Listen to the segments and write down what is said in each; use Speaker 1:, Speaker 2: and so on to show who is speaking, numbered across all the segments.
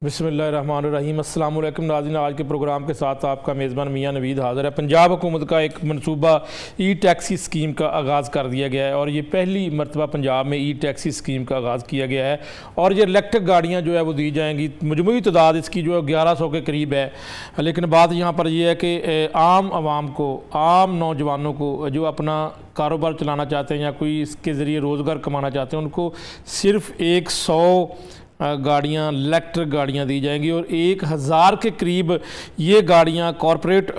Speaker 1: बिस्मिल्लाहिर्रहमानिर्रहीम। अस्सलाम वालेकुम नाज़रीन, आज के प्रोग्राम के साथ आपका मेज़बान मियां नवीद हाज़िर है। पंजाब हुकूमत का एक मनसूबा ई टैक्सी स्कीम का आगाज़ कर दिया गया है और ये पहली मरतबा पंजाब में ई टैक्सी स्कीम का आगाज़ किया गया है और ये इलेक्ट्रिक गाड़ियाँ जो है वो दी जाएंगी। मजमूई तादाद इसकी जो है 1100 के करीब है। लेकिन बात यहाँ पर यह है कि आम आवाम को, आम नौजवानों को जो अपना कारोबार चलाना चाहते हैं या कोई इसके ज़रिए रोज़गार कमाना चाहते हैं, उनको सिर्फ़ 100 गाड़ियाँ इलेक्ट्रिक गाड़ियाँ दी जाएंगी और 1000 के करीब ये गाड़ियाँ कॉरपोरेट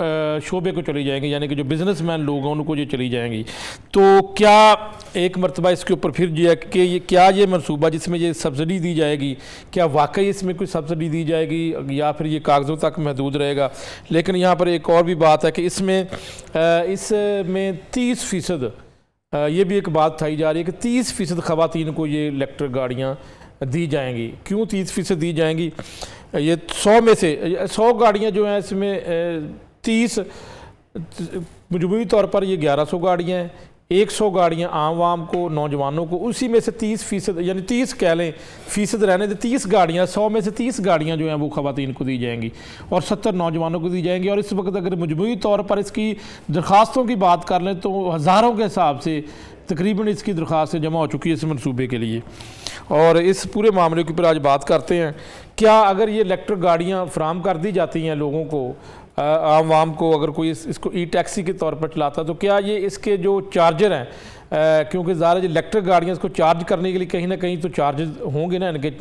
Speaker 1: शोबे को चली जाएंगी, यानी कि जो बिज़नेसमैन लोग हैं उनको ये चली जाएंगी। तो क्या एक मरतबा इसके ऊपर फिर जो है कि ये क्या ये मनसूबा जिसमें ये सब्सिडी दी जाएगी, क्या वाकई इसमें कोई सब्सिडी दी जाएगी या फिर ये कागज़ों तक महदूद रहेगा। लेकिन यहाँ पर एक और भी बात है कि इसमें 30% ये भी एक बात बताई जा रही है कि 30% ख़वातीन को ये इलेक्ट्रिक गाड़ियाँ दी जाएंगी। क्यों 30% दी जाएंगी? ये 100 में से 100 गाड़ियाँ जो हैं इसमें 30 मजमूई तौर पर ये 1100 गाड़ियाँ हैं, 100 गाड़ियाँ आवाम को, नौजवानों को, उसी में से 30% यानी 30 कह लें, फ़ीसद रहने दे, 30 गाड़ियाँ, 100 में से 30 गाड़ियाँ जो हैं वो ख़वातीन को दी जाएंगी और 70 नौजवानों को दी जाएंगी। और इस वक्त अगर मजमूई तौर पर इसकी दरख्वास्तों की बात कर लें तो हज़ारों के हिसाब से तकरीबन इसकी दरख्वास्तें जमा हो चुकी है इस मनसूबे के लिए। और इस पूरे मामले के ऊपर आज बात करते हैं। क्या अगर ये इलेक्ट्रिक गाड़ियाँ फ्राहम कर दी जाती हैं लोगों को, आवाम को, अगर कोई इसको ई टैक्सी के तौर पर चलाता, तो क्या ये इसके जो चार्जर हैं, क्योंकि ज़्यादा इलेक्ट्रिक गाड़ियाँ इसको चार्ज करने के लिए कहीं ना कहीं तो चार्जेस होंगे ना इनके,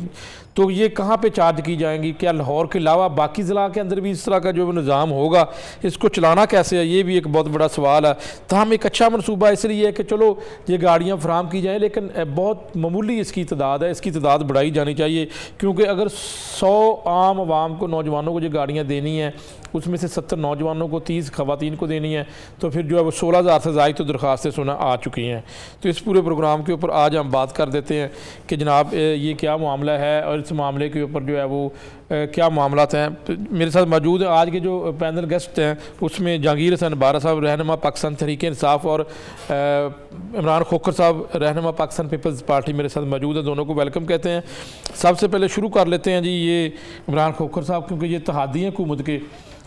Speaker 1: तो ये कहाँ पे चार्ज की जाएंगी? क्या लाहौर के अलावा बाकी ज़िला के अंदर भी इस तरह का जो निज़ाम होगा, इसको चलाना कैसे है, ये भी एक बहुत बड़ा सवाल है। तमाम एक अच्छा मनसूबा इसलिए है कि चलो ये गाड़ियाँ फ्राहम की जाएँ, लेकिन बहुत मामूली इसकी तादाद है, इसकी तादाद बढ़ाई जानी चाहिए। क्योंकि अगर 100 आम आवाम को, नौजवानों को जो गाड़ियाँ देनी हैं, उसमें से 70 नौजवानों को, 30 ख़वातीन को देनी है, तो फिर जो है वो 16,000 से ज़ायद तो दरख्वास्तें सुना आ चुकी हैं। तो इस पूरे प्रोग्राम के ऊपर आज हम बात कर देते हैं कि जनाब ये क्या मामला है और इस मामले के ऊपर जो है वो क्या मामलात हैं। तो मेरे साथ मौजूद है आज के जो पैनल गेस्ट हैं, उसमें जहांगीर हसन बारा साहब रहनुमा पाकिस्तान तहरीक इंसाफ और इमरान खोखर साहब रहनुमा पाकिस्तान पीपल्स पार्टी मेरे साथ मौजूद है। दोनों को वेलकम कहते हैं। सबसे पहले शुरू कर लेते हैं जी ये इमरान खोखर साहब, क्योंकि ये तहादी हैं हुकूमत के,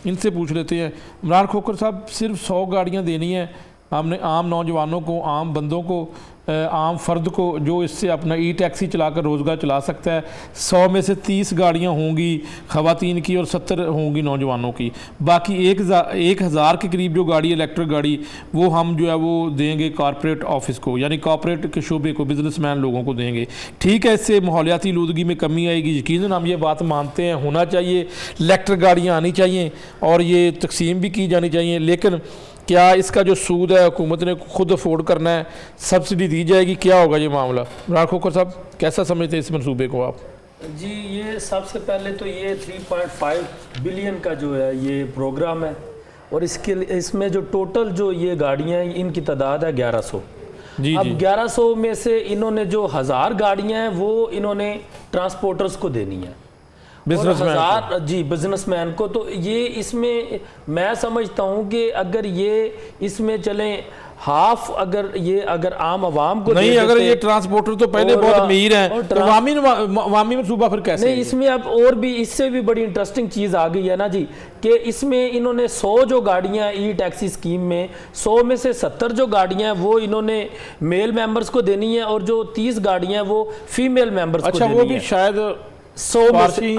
Speaker 1: इनसे पूछ लेते हैं। इमरान खोखर साहब, सिर्फ 100 गाड़ियाँ देनी है हमने आम नौजवानों को, आम बंदों को, आम फ़र्द को जो इससे अपना ई टैक्सी चलाकर रोज़गार चला सकता है। 100 में से 30 गाड़ियाँ होंगी ख़वातीन की और 70 होंगी नौजवानों की। बाकी 1000 के करीब जो गाड़ी, इलेक्ट्रिक गाड़ी, वो हम जो है वो देंगे कॉरपोरेट ऑफिस को, यानी कॉरपोरेट के शोबे को, बिजनेसमैन लोगों को देंगे। ठीक है, इससे माहौलियाती आलूदगी में कमी आएगी, यकीनन हम ये बात मानते हैं, होना चाहिए, इलेक्ट्रिक गाड़ियाँ आनी चाहिए और ये तकसीम भी की जानी चाहिए। लेकिन क्या इसका जो सूद है हुकूमत ने खुद अफोर्ड करना है, सब्सिडी दी जाएगी, क्या होगा ये मामला? इमरान खोखर साहब, कैसा समझते हैं इस मनसूबे को आप?
Speaker 2: जी, ये सबसे पहले तो ये 3.5 बिलियन का जो है ये प्रोग्राम है और इसमें जो टोटल जो ये गाड़ियाँ हैं इनकी तादाद है 1100। अब 1100 में से इन्होंने जो 1000 गाड़ियाँ हैं वो इन्होंने ट्रांसपोर्टर्स को देनी है, बिजनेसमैन को। तो ये इसमें मैं समझता हूँ कि अगर ये इसमें चले हाफ, अगर आम आवाम को
Speaker 1: नहीं, अगर ये ट्रांसपोर्टर तो पहले बहुत अमीर हैं, तो वामी मनसूबा फिर कैसे?
Speaker 2: नहीं, इसमें अब और भी इससे भी बड़ी इंटरेस्टिंग चीज़ आ गई है ना जी, कि इसमें इन्होंने 100 जो गाड़ियाँ ई टैक्सी स्कीम में, 100 में से 70 जो गाड़ियाँ हैं वो इन्होंने मेल मेंबर्स को देनी है और जो 30 गाड़ियाँ हैं वो फीमेल मेंबर्स को देनी है।
Speaker 1: वो भी शायद
Speaker 2: 100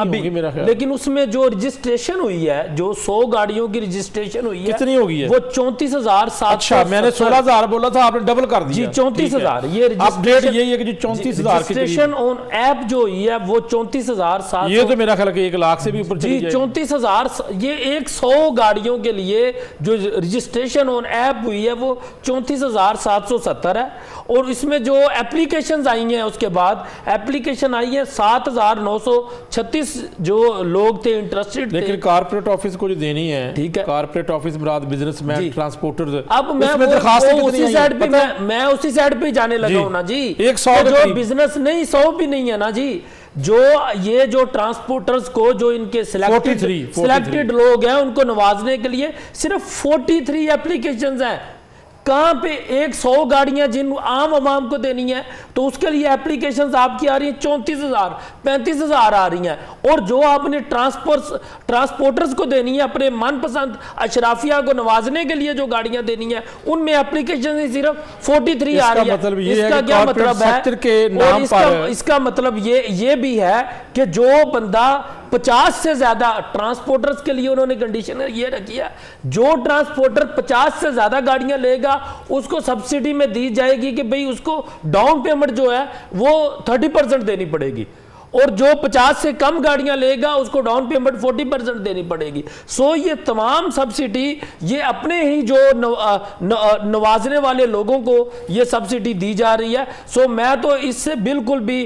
Speaker 2: अभी, लेकिन उसमें जो रजिस्ट्रेशन हुई है, जो 100 गाड़ियों की रजिस्ट्रेशन हुई है,
Speaker 1: कितनी होगी है?
Speaker 2: वो 34,700।
Speaker 1: अच्छा, मैंने 16,000 बोला था, आपने डबल कर दिया।
Speaker 2: जी, 34,000। ये
Speaker 1: अपडेट यही है कि 34,000
Speaker 2: रजिस्ट्रेशन ऑन ऐप जो हुई है वो 34,700।
Speaker 1: ये तो मेरा ख्याल है कि 1 लाख से भी ऊपर चली जाएगी।
Speaker 2: 34,000 ये 100 गाड़ियों के लिए जो रजिस्ट्रेशन ऑन ऐप हुई है वो 34,770 है। और इसमें जो एप्लीकेशन आई हैं, उसके बाद एप्लीकेशन आई है 7,936 जो लोग थे इंटरेस्टेड थे।
Speaker 1: लेकिन कॉर्पोरेट ऑफिस को जो देनी है,
Speaker 2: ठीक है,
Speaker 1: कॉर्पोरेट ऑफिस मुराद बिजनेसमैन, ट्रांसपोर्टर।
Speaker 2: अब मैं उसी साइड पे जाने लगा हूं ना जी।
Speaker 1: 100
Speaker 2: जो बिजनेस नहीं, 100 भी नहीं है ना जी, जो ये जो ट्रांसपोर्टर्स को, जो इनके सिलेक्टेड लोग हैं, उनको नवाजने के लिए सिर्फ 43 एप्लीकेशंस हैं। कहाँ पे 100 गाड़ियां जिन आम आवाम को देनी है तो उसके लिए एप्लीकेशंस आपकी आ रही हैं 34,000 35,000 आ रही हैं, और जो आपने ट्रांसपोर्टर्स को देनी है अपने मनपसंद अशराफिया को नवाजने के लिए जो गाड़ियां देनी है उनमें एप्लीकेशन ही सिर्फ 43 आ रही है।
Speaker 1: मतलब ये
Speaker 2: इसका क्या मतलब है
Speaker 1: के नाम पर
Speaker 2: इसका मतलब ये भी है कि जो बंदा 50 से ज्यादा ट्रांसपोर्टर्स के लिए उन्होंने कंडीशन ये रखी है, जो ट्रांसपोर्टर 50 से ज्यादा गाड़ियां लेगा उसको सब्सिडी में दी जाएगी कि भाई उसको डाउन पेमेंट जो है वो 30% देनी पड़ेगी, और जो 50 से कम गाड़ियां लेगा उसको डाउन पेमेंट 40% देनी पड़ेगी। सो ये तमाम सब्सिडी ये अपने ही जो नवाजने वाले लोगों को ये सब्सिडी दी जा रही है। सो मैं तो इससे बिल्कुल भी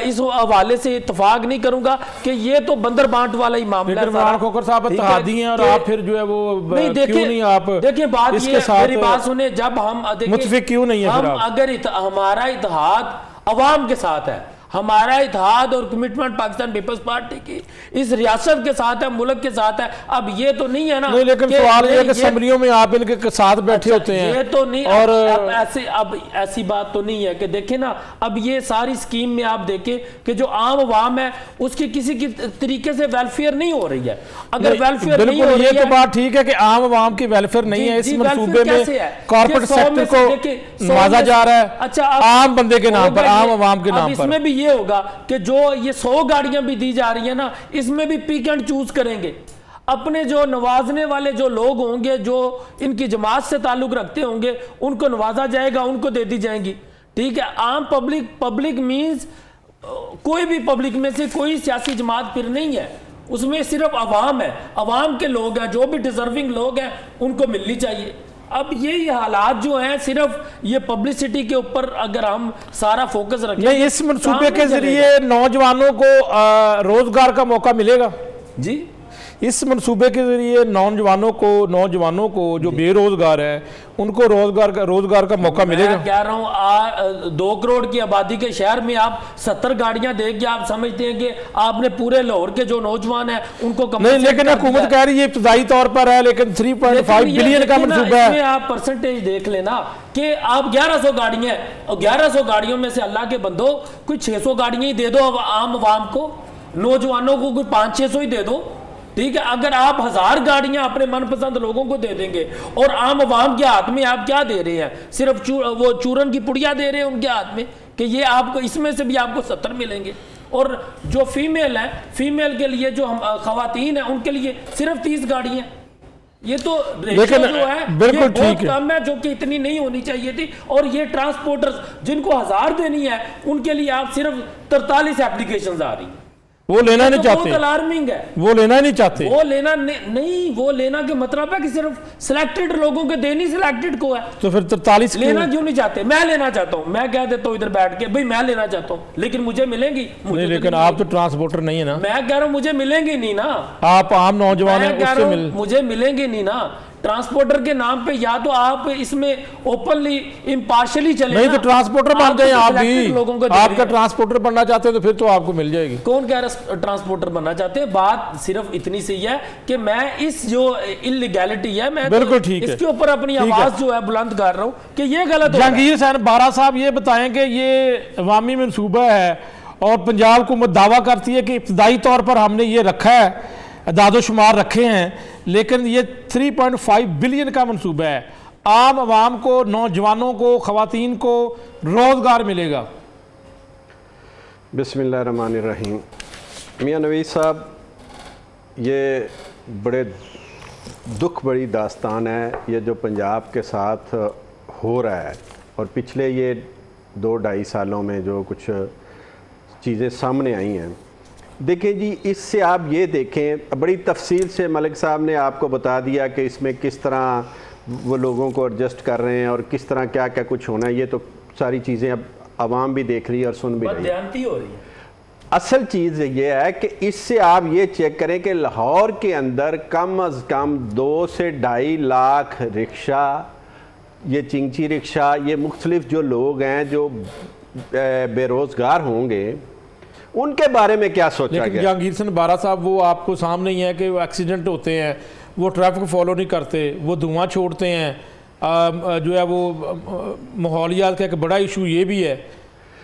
Speaker 2: इस हवाले से इत्तेफाक नहीं करूंगा कि ये तो बंदर बांट वाला ही मामला है।
Speaker 1: इमरान खोखर साहब इत्तेहादी हैं और आप फिर जो है वो क्यों नहीं आप
Speaker 2: देखिए बात ये मेरी बात सुने, जब हम
Speaker 1: मुत्तफिक क्यों नहीं है
Speaker 2: हम अगर हमारा इत्तेहाद अवाम के साथ है, हमारा इत्तेहाद और कमिटमेंट पाकिस्तान पीपल्स पार्टी की इस रियासत के साथ है, मुल्क के साथ है। अब ये तो नहीं है ना
Speaker 1: नहीं, लेकिन सवाल ये है कि असम्बलियों में आप इनके साथ बैठे होते हैं,
Speaker 2: ये तो नहीं।
Speaker 1: और
Speaker 2: अब ऐसी बात तो नहीं है कि देखें ना, अब ये सारी स्कीम में आप देखें कि जो आम आवाम है उसकी किसी की तरीके से वेलफेयर नहीं हो रही है। अगर वेलफेयर नहीं हो रही है,
Speaker 1: ये तो बात ठीक है कि आम आवाम की वेलफेयर नहीं है, इस मनसूबे में कॉर्पोरेट सेक्टर को नवाजा जा रहा है, अच्छा आम बंदे के नाम पर, आम आवाम के नाम पर।
Speaker 2: इसमें भी ये होगा कि जो ये 100 गाड़ियां भी दी जा रही है ना, इसमें भी पिक एंड चूज करेंगे। अपने जो नवाजने वाले जो लोग होंगे, जो इनकी जमात से ताल्लुक रखते होंगे, उनको नवाजा जाएगा, उनको दे दी जाएंगी। ठीक है, आम पब्लिक मींस कोई भी पब्लिक में से कोई सियासी जमात फिर नहीं है, उसमें सिर्फ अवाम है, अवाम के लोग हैं, जो भी डिजर्विंग लोग हैं उनको मिलनी चाहिए। अब ये हालात जो हैं सिर्फ ये पब्लिसिटी के ऊपर अगर हम सारा फोकस रखें,
Speaker 1: नहीं, इस मंसूबे के जरिए नौजवानों को रोजगार का मौका मिलेगा
Speaker 2: जी।
Speaker 1: इस मंसूबे के जरिए नौजवानों को जो बेरोजगार है उनको रोजगार का मौका मिलेगा।
Speaker 2: मैं कह रहा हूँ 2 करोड़ की आबादी के शहर में आप 70 गाड़ियां देके आप समझते हैं कि आपने पूरे लाहौर के जो नौजवान हैं उनको
Speaker 1: नहीं, लेकिन हुकूमत कह रही है इब्तदाई तौर पर है, लेकिन 3.5 बिलियन का मंसूबा है।
Speaker 2: आप परसेंटेज देख लेना कि आप 1100 गाड़ियां और 1100 गाड़ियों में से अल्लाह के बंदो कोई 600 गाड़ियां ही दे दो आम आवाम को, नौजवानों को कोई 500-600 ही दे दो। ठीक है, अगर आप 1000 गाड़ियां अपने मनपसंद लोगों को दे देंगे और आम आवाम के हाथ में आप क्या दे रहे हैं, सिर्फ वो चूरन की पुड़िया दे रहे हैं उनके हाथ में कि ये आपको इसमें से भी आपको 70 मिलेंगे, और जो फीमेल है, फीमेल के लिए जो हम खवातीन है उनके लिए सिर्फ 30 गाड़ियां। ये तो रेशियो जो है
Speaker 1: बिल्कुल
Speaker 2: ठीक है, कम है, जो कि इतनी नहीं होनी चाहिए थी। और ये ट्रांसपोर्टर्स जिनको 1000 देनी है उनके लिए आप सिर्फ 43 एप्लीकेशंस आ रही है।
Speaker 1: वो लेना नहीं चाहते,
Speaker 2: बहुत अलार्मिंग है।
Speaker 1: वो लेना नहीं चाहते,
Speaker 2: वो लेना नहीं, वो लेना के मतलब है कि सिर्फ सिलेक्टेड लोगों के देनी सिलेक्टेड को है,
Speaker 1: तो फिर 43
Speaker 2: लेना क्यों नहीं चाहते? मैं लेना चाहता हूं, मैं कह देता हूं इधर बैठ के भाई मैं लेना चाहता हूं, लेकिन मुझे मिलेंगी नहीं,
Speaker 1: लेकिन आप तो ट्रांसपोर्टर नहीं है ना।
Speaker 2: मैं कह रहा हूं मुझे मिलेंगी नहीं ना,
Speaker 1: आप आम नौजवान हैं, उससे
Speaker 2: मुझे मिलेंगे नहीं ना। ट्रांसपोर्टर के नाम पे या तो आप इसमें ओपनली इम्पार्शियली चले,
Speaker 1: नहीं तो ट्रांसपोर्टर बन जाए आप भी, आपका ट्रांसपोर्टर बनना चाहते हैं तो फिर तो आपको मिल जाएगी।
Speaker 2: कौन कह रहा है ट्रांसपोर्टर बनना चाहते हैं? बात सिर्फ इतनी सी है कि मैं इस जो इलीगैलिटी है, मैं
Speaker 1: बिल्कुल ठीक है,
Speaker 2: इसके ऊपर अपनी आवाज जो है बुलंद कर रहा हूं कि ये गलत है।
Speaker 1: जहांगीर हुसैन बारा साहब ये बताएं कि ये अवामी मनसूबा है और पंजाब हुकूमत दावा करती है कि इब्तदाई तौर पर हमने ये रखा है, दादोशुमार रखे हैं, लेकिन ये 3.5 बिलियन का मंसूबा है, आम आवाम को, नौजवानों को, ख़वातीन को रोज़गार मिलेगा।
Speaker 3: बिस्मिल्लाहिर्रहमानिर्रहीम। मियां नवीस साहब, ये बड़े दुख बड़ी दास्तान है ये जो पंजाब के साथ हो रहा है, और पिछले ये 2-2.5 सालों में जो कुछ चीज़ें सामने आई हैं। देखें जी, इससे आप ये देखें, बड़ी तफसील से मलिक साहब ने आपको बता दिया कि इसमें किस तरह वो लोगों को एडजस्ट कर रहे हैं और किस तरह क्या क्या कुछ होना है। ये तो सारी चीज़ें अब आवाम भी देख रही है और सुन भी रही है। असल चीज़ ये है कि इससे आप ये चेक करें कि लाहौर के अंदर कम अज़ कम 2 से 2.5 लाख रिक्शा, ये चिंची रिक्शा, ये मुख्तलिफ जो लोग हैं जो बेरोज़गार होंगे, उनके बारे में क्या सोचा गया?
Speaker 1: जहांगीर हुसैन बारा साहब, वो आपको सामने ही है कि वो एक्सीडेंट होते हैं, वो ट्रैफिक फॉलो नहीं करते, वो धुआं छोड़ते हैं, जो है वो माहौलियात का एक बड़ा इशू ये भी है,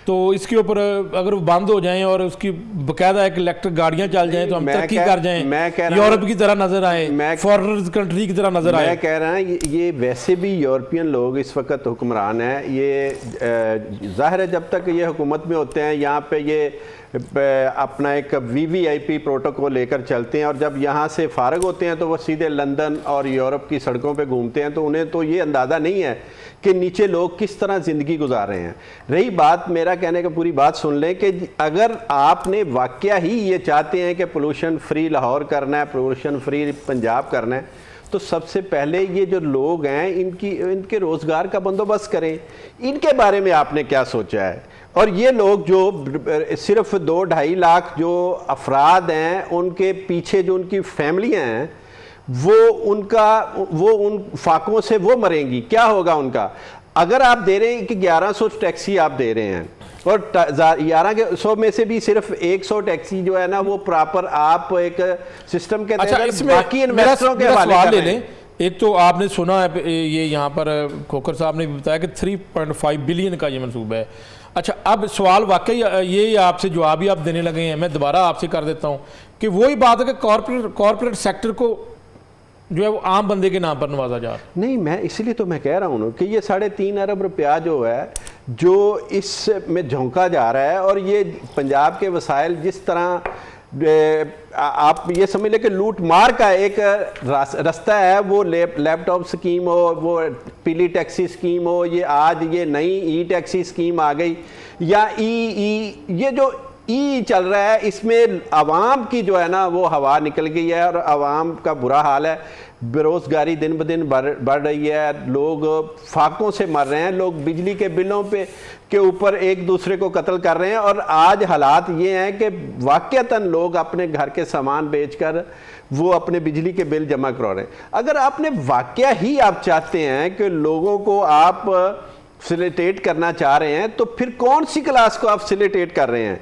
Speaker 1: तो इसके ऊपर अगर वो बंद हो जाएं और उसकी बाकायदा एक इलेक्ट्रिक गाड़ियां चल जाएं तो हम तरक्की कर जाएं, यूरोप की तरह नजर आए, फॉरेन कंट्री की तरह नजर आए।
Speaker 3: मैं कह रहा हूँ ये वैसे भी यूरोपियन लोग इस वक्त हुक्मरान हैं, ये जाहिर है जब तक ये हुकूमत में होते हैं यहाँ पे ये अपना एक VVIP प्रोटोकॉल लेकर चलते हैं, और जब यहाँ से फारग होते हैं तो वो सीधे लंदन और यूरोप की सड़कों पे घूमते हैं, तो उन्हें तो ये अंदाज़ा नहीं है कि नीचे लोग किस तरह ज़िंदगी गुजार रहे हैं। रही बात, मेरा कहने का पूरी बात सुन लें कि अगर आपने वाकया ही ये चाहते हैं कि पोल्यूशन फ्री लाहौर करना है, पोल्यूशन फ्री पंजाब करना है, तो सबसे पहले ये जो लोग हैं इनके रोज़गार का बंदोबस्त करें। इनके बारे में आपने क्या सोचा है? और ये लोग जो सिर्फ 2-2.5 लाख जो अफराद हैं, उनके पीछे जो उनकी फैमिलियाँ हैं, वो उन फाकों से वो मरेंगी। क्या होगा उनका? अगर आप दे रहे हैं कि 1100 टैक्सी आप दे रहे हैं, और 1100 में से भी सिर्फ 100 टैक्सी जो है ना वो प्रॉपर आप एक सिस्टम के तहत बाकी इन्वेस्टरों के हवाले कर रहे हैं।
Speaker 1: एक तो आपने सुना है ये यहाँ पर खोखर साहब ने बताया कि 3.5 बिलियन का ये मनसूबा है। अच्छा, अब सवाल वाकई ये आपसे जवाब ही आप देने लगे हैं, मैं दोबारा आपसे कर देता हूँ कि वही बात है कि कॉर्पोरेट सेक्टर को जो है वो आम बंदे के नाम पर नवाजा जा रहा है।
Speaker 3: नहीं, मैं इसलिए तो मैं कह रहा हूँ कि ये 3.5 अरब रुपया जो है जो इसमें झोंका जा रहा है, और ये पंजाब के वसाइल जिस तरह आप ये समझ लें कि लूट मार का एक रास्ता है, वो लैपटॉप स्कीम हो, वो पीली टैक्सी स्कीम हो, ये आज ये नई ई टैक्सी स्कीम आ गई, या ये जो ई चल रहा है, इसमें आवाम की जो है ना वो हवा निकल गई है और आवाम का बुरा हाल है। बेरोज़गारी दिन ब दिन बढ़ रही है, लोग फाकों से मर रहे हैं, लोग बिजली के बिलों के ऊपर एक दूसरे को कत्ल कर रहे हैं, और आज हालात ये हैं कि वाक़तन लोग अपने घर के सामान बेचकर वो अपने बिजली के बिल जमा करा रहे हैं। अगर आपने वाक़या ही आप चाहते हैं कि लोगों को आप फैसिलिटेट करना चाह रहे हैं, तो फिर कौन सी क्लास को आप फैसिलिटेट कर रहे हैं?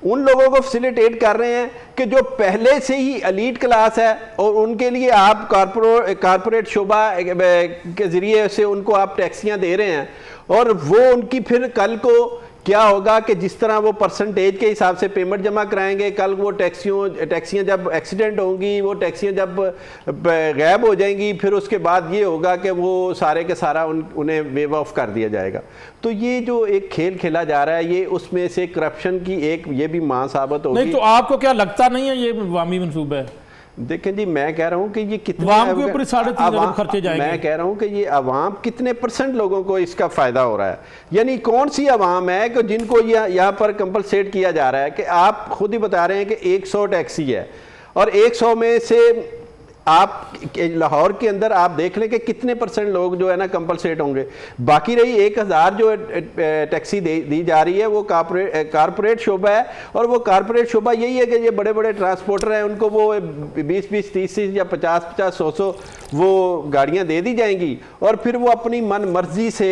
Speaker 3: उन लोगों को फैसिलिटेट कर रहे हैं कि जो पहले से ही एलीट क्लास है, और उनके लिए आप कॉरपोरेट शोबा के ज़रिए से उनको आप टैक्सियां दे रहे हैं, और वो उनकी फिर कल को क्या होगा कि जिस तरह वो परसेंटेज के हिसाब से पेमेंट जमा कराएंगे, कल वो टैक्सियां जब एक्सीडेंट होंगी, वो टैक्सियां जब गायब हो जाएंगी, फिर उसके बाद ये होगा कि वो सारे के सारा उन्हें वेव ऑफ कर दिया जाएगा। तो ये जो एक खेल खेला जा रहा है, ये उसमें से करप्शन की एक ये भी मां साबित होगी।
Speaker 1: नहीं तो आपको क्या लगता नहीं है ये अवामी मनसूबा है?
Speaker 3: देखें जी, मैं कह रहा हूँ कि ये कितने
Speaker 1: के ऊपर 3.5 अरब खर्चे जाएंगे।
Speaker 3: मैं कह रहा हूँ कि ये अवाम कितने % लोगों को इसका फ़ायदा हो रहा है, यानी कौन सी अवाम है कि जिनको यहाँ पर कंपलसेट किया जा रहा है कि आप खुद ही बता रहे हैं कि 100 टैक्सी है, और 100 में से आप लाहौर के अंदर आप देख लें कि कितने % लोग जो है ना कंपलसेट होंगे। बाकी रही 1000 जो टैक्सी दी जा रही है वो कारपोरेट शोबा है, और वो कारपोरेट शोबा यही है कि ये बड़े बड़े ट्रांसपोर्टर हैं, उनको वो 20-20, 30 या 50-50, 100-100 वो गाड़ियां दे दी जाएंगी, और फिर वो अपनी मन मर्जी से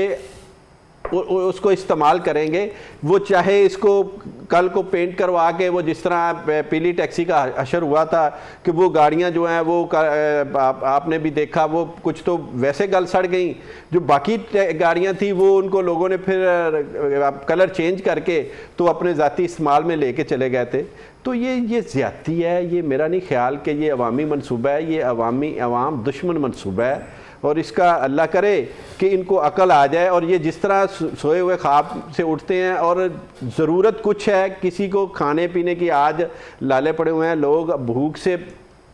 Speaker 3: उसको इस्तेमाल करेंगे। वो चाहे इसको कल को पेंट करवा के, वो जिस तरह पीली टैक्सी का हशर हुआ था कि वो गाड़ियां जो हैं वो आपने भी देखा, वो कुछ तो वैसे गल सड़ गई, जो बाकी गाड़ियां थी वो उनको लोगों ने फिर कलर चेंज करके तो अपने ज़ाती इस्तेमाल में लेके चले गए थे। तो ये ज़्यादती है, ये मेरा नहीं ख्याल कि ये अवामी मनसूबा है, ये अवाम दुश्मन मनसूबा है, और इसका अल्लाह करे कि इनको अकल आ जाए, और ये जिस तरह सोए हुए ख्वाब से उठते हैं, और ज़रूरत कुछ है, किसी को खाने पीने की आज लाले पड़े हुए हैं, लोग भूख से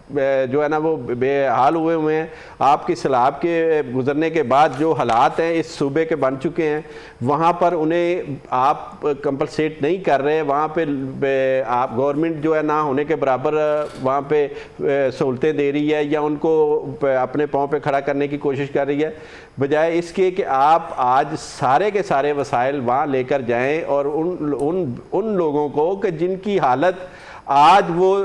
Speaker 3: जो है ना वो बेहाल हुए हैं। आपकी सैलाब के गुजरने के बाद जो हालात हैं इस सूबे के बन चुके हैं, वहाँ पर उन्हें आप कंपलसेट नहीं कर रहे, वहाँ पे आप गवर्नमेंट जो है ना होने के बराबर वहाँ पे सहूलतें दे रही है, या उनको अपने पाँव पे खड़ा करने की कोशिश कर रही है, बजाय इसके कि आप आज सारे के सारे वसाइल वहाँ लेकर जाएं, और उन लोगों को कि जिनकी हालत आज वो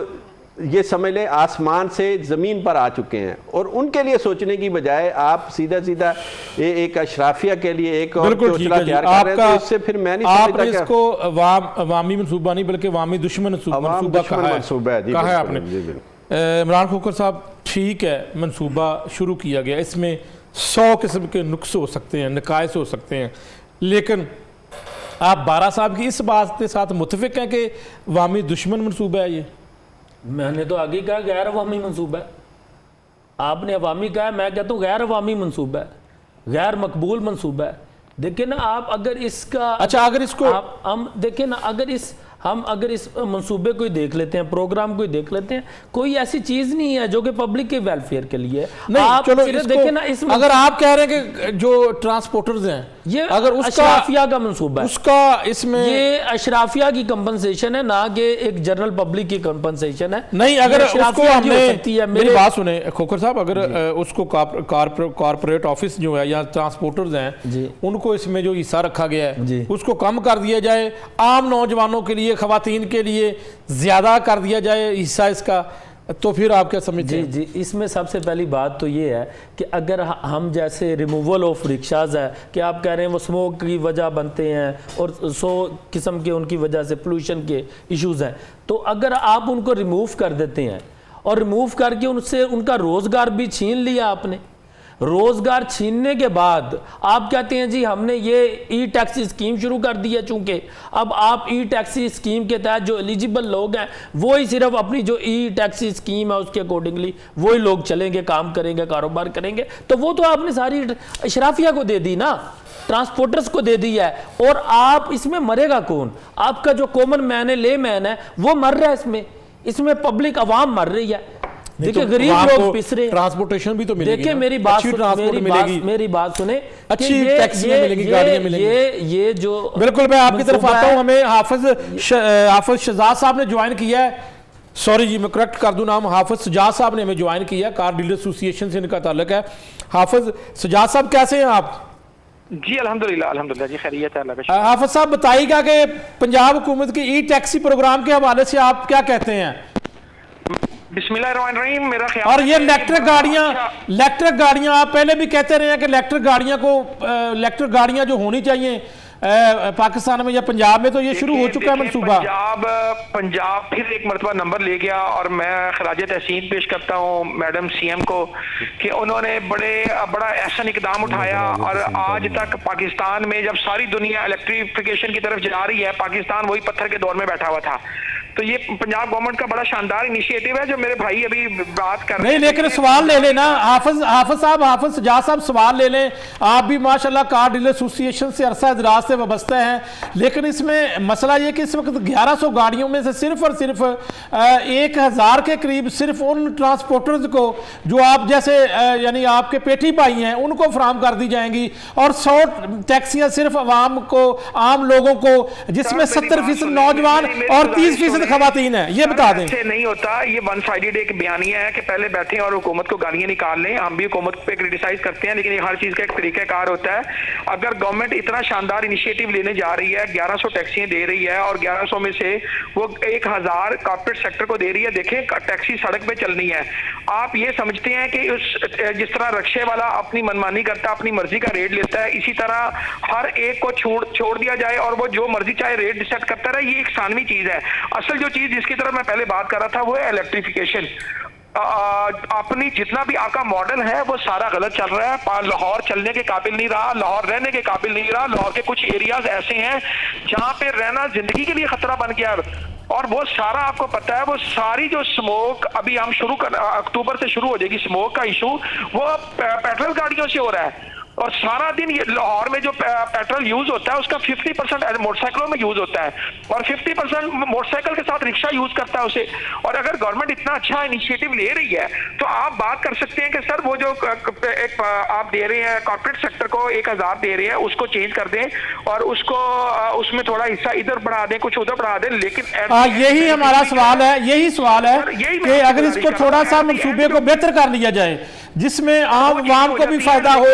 Speaker 3: ये समझ लें आसमान से ज़मीन पर आ चुके हैं, और उनके लिए सोचने की बजाय आप सीधा एक अशराफिया के लिए एक और चोचला तैयार कर रहे हैं। तो इससे फिर मैं नहीं समझता कि
Speaker 1: इसको अवामी मनसूबा नहीं बल्कि अवामी दुश्मन मनसूबा कहा है आपने। इमरान खोखर साहब, ठीक है, मनसूबा शुरू किया गया, इसमें 100 किस्म के नुक्स हो सकते हैं, नकायस हो सकते हैं, लेकिन आप बारा साहब की इस बात के साथ मुतफिक हैं कि अवामी दुश्मन मनसूबा है ये?
Speaker 2: मैंने तो आगे कहा गैर अवामी मनसूबा है, आपने अवामी कहा, मैं कहता हूँ गैर अवामी मनसूबा है, गैर मकबूल मनसूबा है। देखिए ना आप अगर इसका
Speaker 1: अच्छा, अगर इसको
Speaker 2: हम देखें ना, अगर इस मंसूबे को ही देख लेते हैं, प्रोग्राम को ही देख लेते हैं, कोई ऐसी चीज नहीं है जो कि पब्लिक के वेलफेयर के लिए है।
Speaker 1: नहीं,
Speaker 2: आप
Speaker 1: चलो
Speaker 2: सिर्फ
Speaker 1: इसको,
Speaker 2: देखें ना,
Speaker 1: अगर आप कह रहे हैं कि जो ट्रांसपोर्टर्स हैं
Speaker 2: ये
Speaker 1: अगर उसका
Speaker 2: अशराफिया का मंसूबा है,
Speaker 1: उसका इसमें
Speaker 2: ये अशराफिया की कंपनसेशन है, ना कि एक जनरल पब्लिक की कंपनसेशन है।
Speaker 1: नहीं, अगर उसको हमने, मेरी बात सुने खोखर साहब, अगर उसको कॉर्पोरेट ऑफिस जो है या ट्रांसपोर्टर्स हैं उनको इसमें जो हिस्सा रखा गया है उसको कम कर दिया जाए, आम नौजवानों के लिए, खवातीन के लिए ज्यादा कर दिया जाए हिस्सा इसका, तो फिर आप क्या समझते हैं?
Speaker 2: जी, इसमें सबसे पहली बात तो ये है कि अगर हम जैसे रिमूवल ऑफ रिक्शाज है कि आप कह रहे हैं वो स्मोक की वजह बनते हैं और 100 किस्म के उनकी वजह से पोल्यूशन के इश्यूज हैं, तो अगर आप उनको रिमूव कर देते हैं और रिमूव करके उनसे उनका रोज़गार भी छीन लिया आपने, रोजगार छीनने के बाद आप कहते हैं जी हमने ये ई टैक्सी स्कीम शुरू कर दी है, चूंकि अब आप ई टैक्सी स्कीम के तहत जो एलिजिबल लोग हैं वो ही सिर्फ अपनी जो ई टैक्सी स्कीम है उसके अकॉर्डिंगली वही लोग चलेंगे, काम करेंगे, कारोबार करेंगे, तो वो तो आपने सारी अशराफिया को दे दी ना, ट्रांसपोर्टर्स को दे दी है। और आप इसमें मरेगा कौन? आपका जो कॉमन मैन है, ले मैन है, वो मर रहा है इसमें पब्लिक आवाम मर रही है। देखिए गरीब लोग पिस रहे,
Speaker 1: ट्रांसपोर्टेशन भी तो मिलेगी।
Speaker 2: देखिए मेरी बात सुने,
Speaker 1: अच्छी टैक्सियां मिलेंगी, गाड़ियां मिलेंगी।
Speaker 2: ये जो
Speaker 1: बिल्कुल, मैं आपकी तरफ आता हूं। हमें हाफिज शहजाद साहब ने ज्वाइन किया है, सॉरी जी मैं करेक्ट कर दूं नाम, हाफिज सजाद साहब ने हमें ज्वाइन किया है, कार डीलर एसोसिएशन से इनका ताल्लुक है। हाफिज सजाद साहब कैसे हैं आप?
Speaker 4: जी अल्हम्दुलिल्लाह जी, खैरियत है।
Speaker 1: हाफिज साहब बताइएगा कि पंजाब हुकूमत की ई टैक्सी प्रोग्राम के हवाले से आप क्या कहते हैं?
Speaker 4: बिस्मिल्लाहिर्रहमानिर्रहीम, मेरा ख्याल,
Speaker 1: और ये इलेक्ट्रिक गाड़ियां आप पहले भी कहते रहे हैं कि इलेक्ट्रिक गाड़ियां जो होनी चाहिए पाकिस्तान में या पंजाब में, तो ये शुरू हो चुका है मनसूबा।
Speaker 4: पंजाब फिर एक मरतबा नंबर ले गया और मैं खराज तहसीन पेश करता हूँ मैडम सीएम को कि उन्होंने बड़ा ऐसा इकदाम उठाया और आज तक पाकिस्तान में जब सारी दुनिया इलेक्ट्रिफिकेशन की तरफ जा रही है, पाकिस्तान वही पत्थर के दौर में बैठा हुआ था। तो ये पंजाब गवर्नमेंट का बड़ा शानदार इनिशिएटिव है जो मेरे भाई अभी बात कर रहे हैं।
Speaker 1: नहीं, लेकिन सवाल ले लेना हाफिज सजाद साहब, सवाल ले लें। आप भी माशाल्लाह कार डीलर एसोसिएशन से अरसा दराज से वाबस्ता हैं, लेकिन इसमें मसला ये कि इस वक्त 1100 गाड़ियों में से सिर्फ और सिर्फ 1000 के करीब सिर्फ उन ट्रांसपोर्टर्स को जो आप जैसे यानी आपके पेठी भाई हैं उनको फराहम कर दी जाएंगी, और 100 टैक्सियां सिर्फ आवाम को, आम लोगों को, जिसमें 70% नौजवान और 30% खवातीन है। ये बता दें,
Speaker 4: ऐसे नहीं होता, ये वन साइडेड एक बयानिया है कि पहले बैठे और हुकूमत को गालियां निकाल लें। हम भी हुकूमत पे क्रिटिसाइज करते हैं, लेकिन ये हर चीज का एक तरीकाकार होता है। अगर गवर्नमेंट इतना शानदार इनिशिएटिव लेने जा रही है, 1100 टैक्सियां दे रही है और 1100 में से वो 1000 कॉर्पोरेट सेक्टर को दे रही है। देखें, टैक्सी सड़क पे चलनी है, आप ये समझते हैं कि जिस तरह रक्शे वाला अपनी मनमानी करता है, अपनी मर्जी का रेट लेता है, इसी तरह हर एक को छोड़ दिया जाए और वो जो मर्जी चाहे रेट सेट करता रहे। ये एक सानवी चीज है। असल जो चीज जिसकी तरफ मैं पहले बात कर रहा था वो है इलेक्ट्रिफिकेशन। अपनी जितना भी आपका मॉडल है वो सारा गलत चल रहा है। लाहौर चलने के काबिल नहीं रहा, लाहौर रहने के काबिल नहीं रहा। लाहौर के कुछ एरियाज ऐसे हैं जहां पे रहना जिंदगी के लिए खतरा बन गया, और वो सारा आपको पता है, वो सारी जो स्मोक अभी हम अक्टूबर से शुरू हो जाएगी स्मोक का इशू, वो पेट्रोल गाड़ियों से हो रहा है। और सारा दिन ये लाहौर में जो पेट्रोल यूज होता है उसका 50% मोटरसाइकिलों में यूज होता है और 50% मोटरसाइकिल के साथ रिक्शा यूज करता है उसे। और अगर गवर्नमेंट इतना अच्छा इनिशिएटिव ले रही है तो आप बात कर सकते हैं कि सर वो जो एक आप दे रहे हैं कॉर्पोरेट सेक्टर को 1000 दे रहे हैं, उसको चेंज कर दें और उसको उसमें थोड़ा हिस्सा इधर बढ़ा दें, कुछ उधर बढ़ा दें। लेकिन
Speaker 1: यही हमारा सवाल है, कि अगर इसको थोड़ा सा मंसूबे को बेहतर कर लिया जाए जिसमें आम को भी फायदा हो।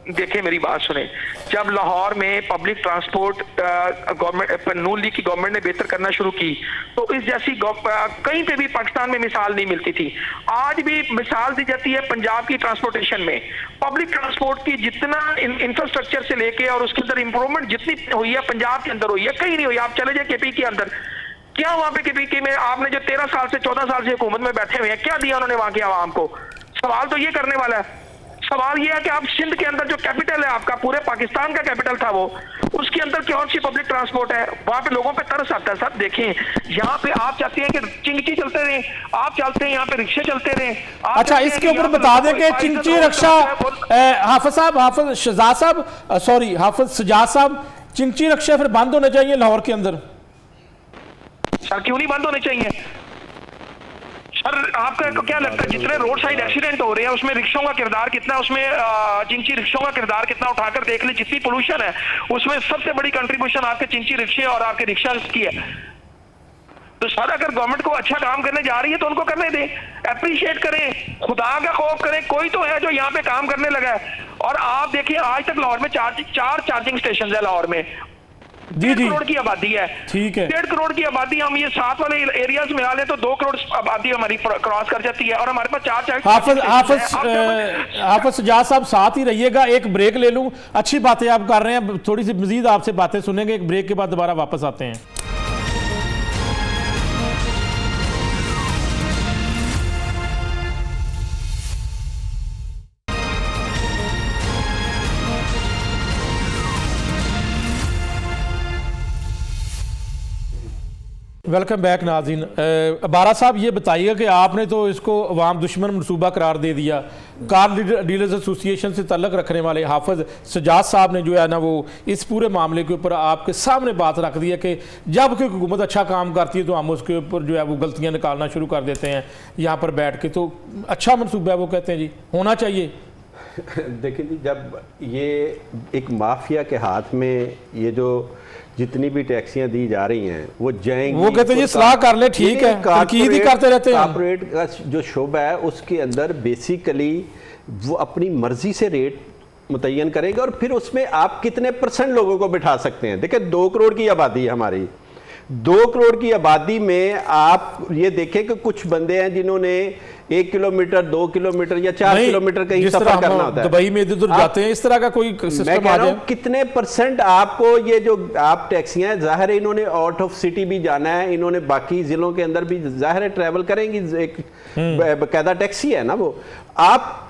Speaker 4: देखिए मेरी बात सुने, जब लाहौर में पब्लिक ट्रांसपोर्ट गवर्नमेंट नून लीग की गवर्नमेंट ने बेहतर करना शुरू की तो इस जैसी कहीं पे भी पाकिस्तान में मिसाल नहीं मिलती थी। आज भी मिसाल दी जाती है पंजाब की ट्रांसपोर्टेशन में, पब्लिक ट्रांसपोर्ट की जितना इंफ्रास्ट्रक्चर से लेके और उसके अंदर इंप्रूवमेंट जितनी हुई है पंजाब के अंदर हुई है, कहीं नहीं हुई। आप चले जाए केपी के अंदर, क्या वहां पे केपी में आपने जो 13 साल से 14 साल से हुकूमत में बैठे हुए हैं क्या दिया उन्होंने वहां की आवाम को? सवाल तो ये करने वाला है। सवाल ये है कि आप सिंध के अंदर जो कैपिटल है आपका, पूरे पाकिस्तान का कैपिटल था वो, उसके अंदर कौन सी पब्लिक ट्रांसपोर्ट है? वहां पे लोगों पे तरस आता है। सर देखें, यहाँ पे आप चाहते हैं कि चिंगची चलते रहे, आप चाहते हैं यहाँ पे रिक्शे चलते रहे।
Speaker 1: अच्छा, इसके ऊपर बता दें कि चिंगची रक्षा, हाफिज साहब, हाफिज शहजाद साहब, सॉरी हाफिज सजाद साहब, चिंगची रक्षा फिर बंद होने चाहिए लाहौर के अंदर?
Speaker 4: सर क्यों नहीं बंद होने चाहिए? सर आपका क्या लगता है जितने रोड साइड एक्सीडेंट हो रहे हैं उसमें रिक्शों का किरदार कितना है? उसमें चिंची रिक्शों का किरदार कितना? उठाकर देख ले, जितनी पोल्यूशन है उसमें सबसे बड़ी कंट्रीब्यूशन आपके चिंची रिक्शे और आपके रिक्शा की है। तो सर अगर गवर्नमेंट को अच्छा काम करने जा रही है तो उनको करने दें, अप्रिशिएट करें, खुदा का खौफ करें। कोई तो है जो यहाँ पे काम करने लगा है। और आप देखिए आज तक लाहौर में चार चार्जिंग स्टेशन है लाहौर में।
Speaker 1: जी
Speaker 4: 1.5 करोड़ की आबादी है,
Speaker 1: ठीक है,
Speaker 4: 1.5 करोड़ की आबादी, हम ये 7 वाले एरियाज में आ ले तो 2 करोड़ आबादी हमारी क्रॉस कर जाती है और हमारे पास 4
Speaker 1: हाफिज सजाद साहब साथ ही रहिएगा, एक ब्रेक ले लूं। अच्छी बातें आप कर रहे हैं, थोड़ी सी मजीद आपसे बातें सुनेंगे, एक ब्रेक के बाद दोबारा वापस आते हैं। वेलकम बैक नाज़रीन। अबारा साहब ये बताइएगा कि आपने तो इसको अवाम दुश्मन मनसूबा करार दे दिया। कार डीलर्स एसोसिएशन से तल्लक रखने वाले हाफिज सजाद साहब ने जो है ना वो इस पूरे मामले के ऊपर आपके सामने बात रख दी है कि जब कोई हुकूमत अच्छा काम करती है तो हम उसके ऊपर जो है वो गलतियाँ निकालना शुरू कर देते हैं यहाँ पर बैठ के। तो अच्छा मनसूबा है वो, कहते हैं जी होना चाहिए।
Speaker 3: देखिए जी, जब ये एक माफिया के हाथ में ये जो जितनी भी टैक्सियां दी जा रही हैं वो जाएंगी,
Speaker 1: वो कहते हैं जी सलाह कर ले, ठीक है, तनकीद ही करते रहते हैं।
Speaker 3: कॉर्पोरेट का जो शोबा है उसके अंदर बेसिकली वो अपनी मर्जी से रेट मुतय्यन करेंगे और फिर उसमें आप कितने % लोगों को बिठा सकते हैं। देखिए 2 करोड़ की आबादी है हमारी, 2 करोड़ की आबादी में आप ये देखें कि कुछ बंदे हैं जिन्होंने 1 किलोमीटर 2 किलोमीटर या 4 किलोमीटर कहीं सफर करना होता है।
Speaker 1: दुबई में इधर जाते हैं, इस तरह का कोई
Speaker 3: मैं कह रहा हूं कितने % आपको ये जो आप टैक्सियां, जाहिर है इन्होंने आउट ऑफ सिटी भी जाना है, इन्होंने बाकी जिलों के अंदर भी जाहिर है ट्रैवल करेंगी, एक बकायदा टैक्सी है ना वो। आप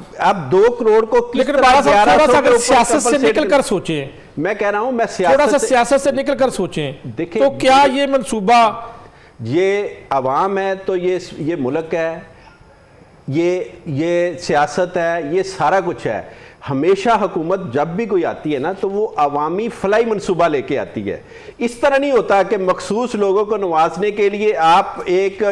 Speaker 3: 2 करोड़ को किस तरह
Speaker 1: सियासत से निकल कर सोचे,
Speaker 3: मैं कह रहा हूं, मैं
Speaker 1: थोड़ा सा सियासत से निकल कर सोचें।
Speaker 3: देखिए
Speaker 1: तो क्या ये मंसूबा,
Speaker 3: ये अवाम है तो ये मुल्क है, ये सियासत है, ये सारा कुछ है। हमेशा हुकूमत जब भी कोई आती है ना तो वो अवामी फलाई मंसूबा लेके आती है। इस तरह नहीं होता कि मखसूस लोगों को नवाजने के लिए आप एक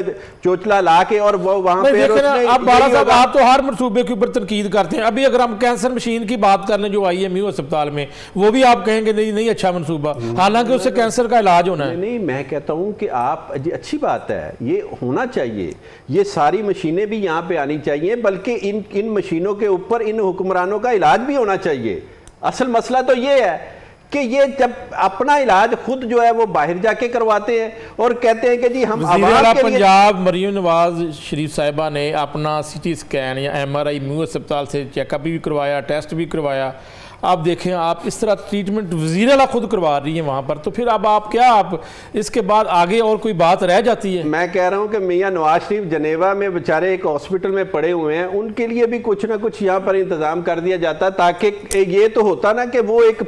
Speaker 3: चोचला ला के और वो वहां पे
Speaker 1: आप तो हर मंसूबे के ऊपर तनकीद करते हैं। अभी अगर हम कैंसर मशीन की बात कर लें जो IMU अस्पताल में, वो भी आप कहेंगे नहीं अच्छा मंसूबा, हालांकि उससे कैंसर का इलाज होना है।
Speaker 3: नहीं, मैं कहता हूं कि आप अच्छी बात है, ये होना चाहिए, ये सारी मशीनें भी यहाँ पे आनी चाहिए, बल्कि इन मशीनों के ऊपर इन हुक्मरानों का इलाज भी होना चाहिए। असल मसला तो ये है कि ये जब अपना इलाज खुद जो है वो बाहर जाके करवाते हैं और कहते हैं कि जी हम
Speaker 1: पंजाब मरियम नवाज शरीफ साहिबा ने अपना CT स्कैन या MRI MU अस्पताल से चेकअप भी करवाया, टेस्ट भी करवाया। आप देखें, आप इस तरह ट्रीटमेंट वज़ीर आला खुद करवा रही हैं वहाँ पर, तो फिर अब आप क्या, आप इसके बाद आगे और कोई बात रह जाती है?
Speaker 3: मैं कह रहा हूँ कि मियाँ नवाज शरीफ जनेवा में बेचारे एक हॉस्पिटल में पड़े हुए हैं, उनके लिए भी कुछ ना कुछ यहाँ पर इंतज़ाम कर दिया जाता, ताकि ये तो होता ना कि वो एक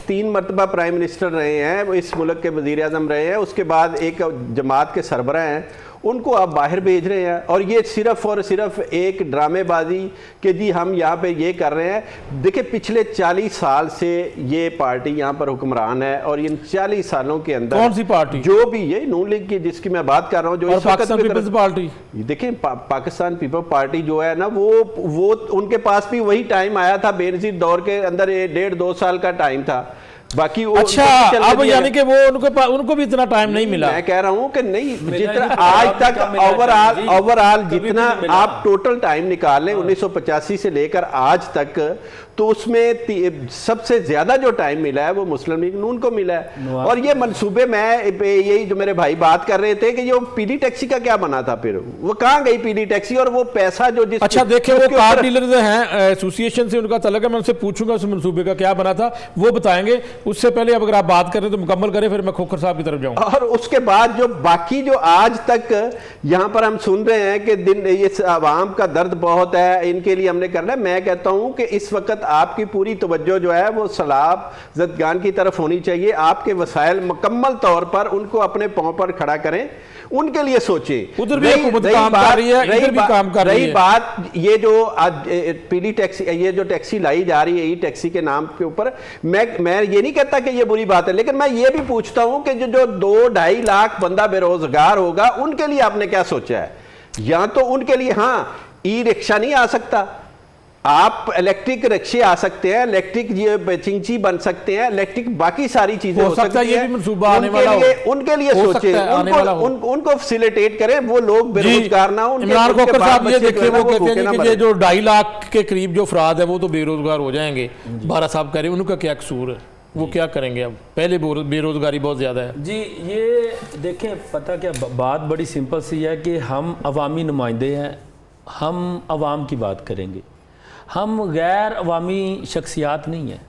Speaker 3: 3 मरतबा प्राइम मिनिस्टर रहे हैं, इस मुल्क के वज़ीर आज़म रहे हैं, उसके बाद एक जमात के सरबराह हैं, उनको आप बाहर भेज रहे हैं और ये सिर्फ और सिर्फ एक ड्रामेबाजी कि जी हम यहाँ पे ये कर रहे हैं। देखिए पिछले 40 साल से ये पार्टी यहाँ पर हुक्मरान है और इन 40 सालों के अंदर
Speaker 1: कौन सी पार्टी?
Speaker 3: जो भी ये नून लीग की जिसकी मैं बात कर रहा हूँ, जो
Speaker 1: पाकिस्तान पीपल्स पार्टी,
Speaker 3: देखिए पाकिस्तान पीपल पार्टी जो है ना वो उनके पास भी वही टाइम आया था, बेनजीर दौर के अंदर 1.5-2 साल का टाइम था, बाकी
Speaker 1: अच्छा अब यानी कि वो उनको भी इतना टाइम नहीं मिला।
Speaker 3: मैं कह रहा हूं कि नहीं, जितना आज तक ओवरऑल जितना आप टोटल टाइम निकाल लें 1985 से लेकर आज तक, तो उसमें सबसे ज्यादा जो टाइम मिला है वो मुस्लिम लीग नून को मिला है। और ये मंसूबे में यही जो मेरे भाई बात कर रहे थे कि जो पीडी टैक्सी का क्या बना था, फिर वो कहाँ गई पीडी टैक्सी, और वो पैसा जो जिस
Speaker 1: अच्छा देखिए वो कार डीलर्स हैं एसोसिएशन से उनका तलक है, मैं उनसे पूछूंगा उस मंसूबे का क्या बना था, वो बताएंगे। उससे पहले अब अगर आप बात करें तो मुकम्मल करें, फिर मैं खोखर साहब की तरफ जाऊँ।
Speaker 3: और उसके बाद जो बाकी जो आज तक यहाँ पर हम सुन रहे हैं कि दिन ये आवाम का दर्द बहुत है, इनके लिए हमने करना है, मैं कहता हूँ कि इस वक्त आपकी पूरी तवज्जो जो है वो सलाब जदगान की तरफ होनी चाहिए। आपके वसाइल मुकम्मल तौर पर उनको अपने पांव पर खड़ा करें, उनके लिए सोचें।
Speaker 1: उधर भी हुकूमत काम कर रही है, इधर भी काम कर रही है।
Speaker 3: रही बात ये जो आज पीडी टैक्सी, ये जो टैक्सी लाई जा रही है ई टैक्सी के नाम के ऊपर, मैं ये नहीं कहता कि ये बुरी बात है, लेकिन मैं ये भी पूछता हूं कि जो 2-2.5 लाख बंदा बेरोजगार होगा उनके लिए आपने क्या सोचा है? या तो उनके लिए हाँ ई रिक्शा नहीं आ सकता, आप इलेक्ट्रिक रिक्शे आ सकते हैं, इलेक्ट्रिक ये चिंची बन सकते हैं, इलेक्ट्रिक बाकी सारी चीजें हो सकती
Speaker 1: है। ये भी मंसूबा आने वाला हो,
Speaker 3: उनके लिए सोचें, उनको फैसिलिटेट करें, वो लोग बेरोजगार ना हो।
Speaker 1: इमरान खोखर साहब ये देखिए वो कहते हैं कि ये जो 2.5 लाख के करीब जो अफराद है वो तो बेरोजगार हो जाएंगे। बारा साहब कह रहे हैं उनका क्या कसूर है, वो क्या करेंगे? अब पहले बेरोजगारी बहुत ज्यादा है
Speaker 2: जी। ये देखें, पता क्या बात बड़ी सिंपल सी है कि हम अवामी नुमाइंदे हैं, हम अवाम की बात करेंगे, हम गैर अवामी शख्सियात नहीं हैं।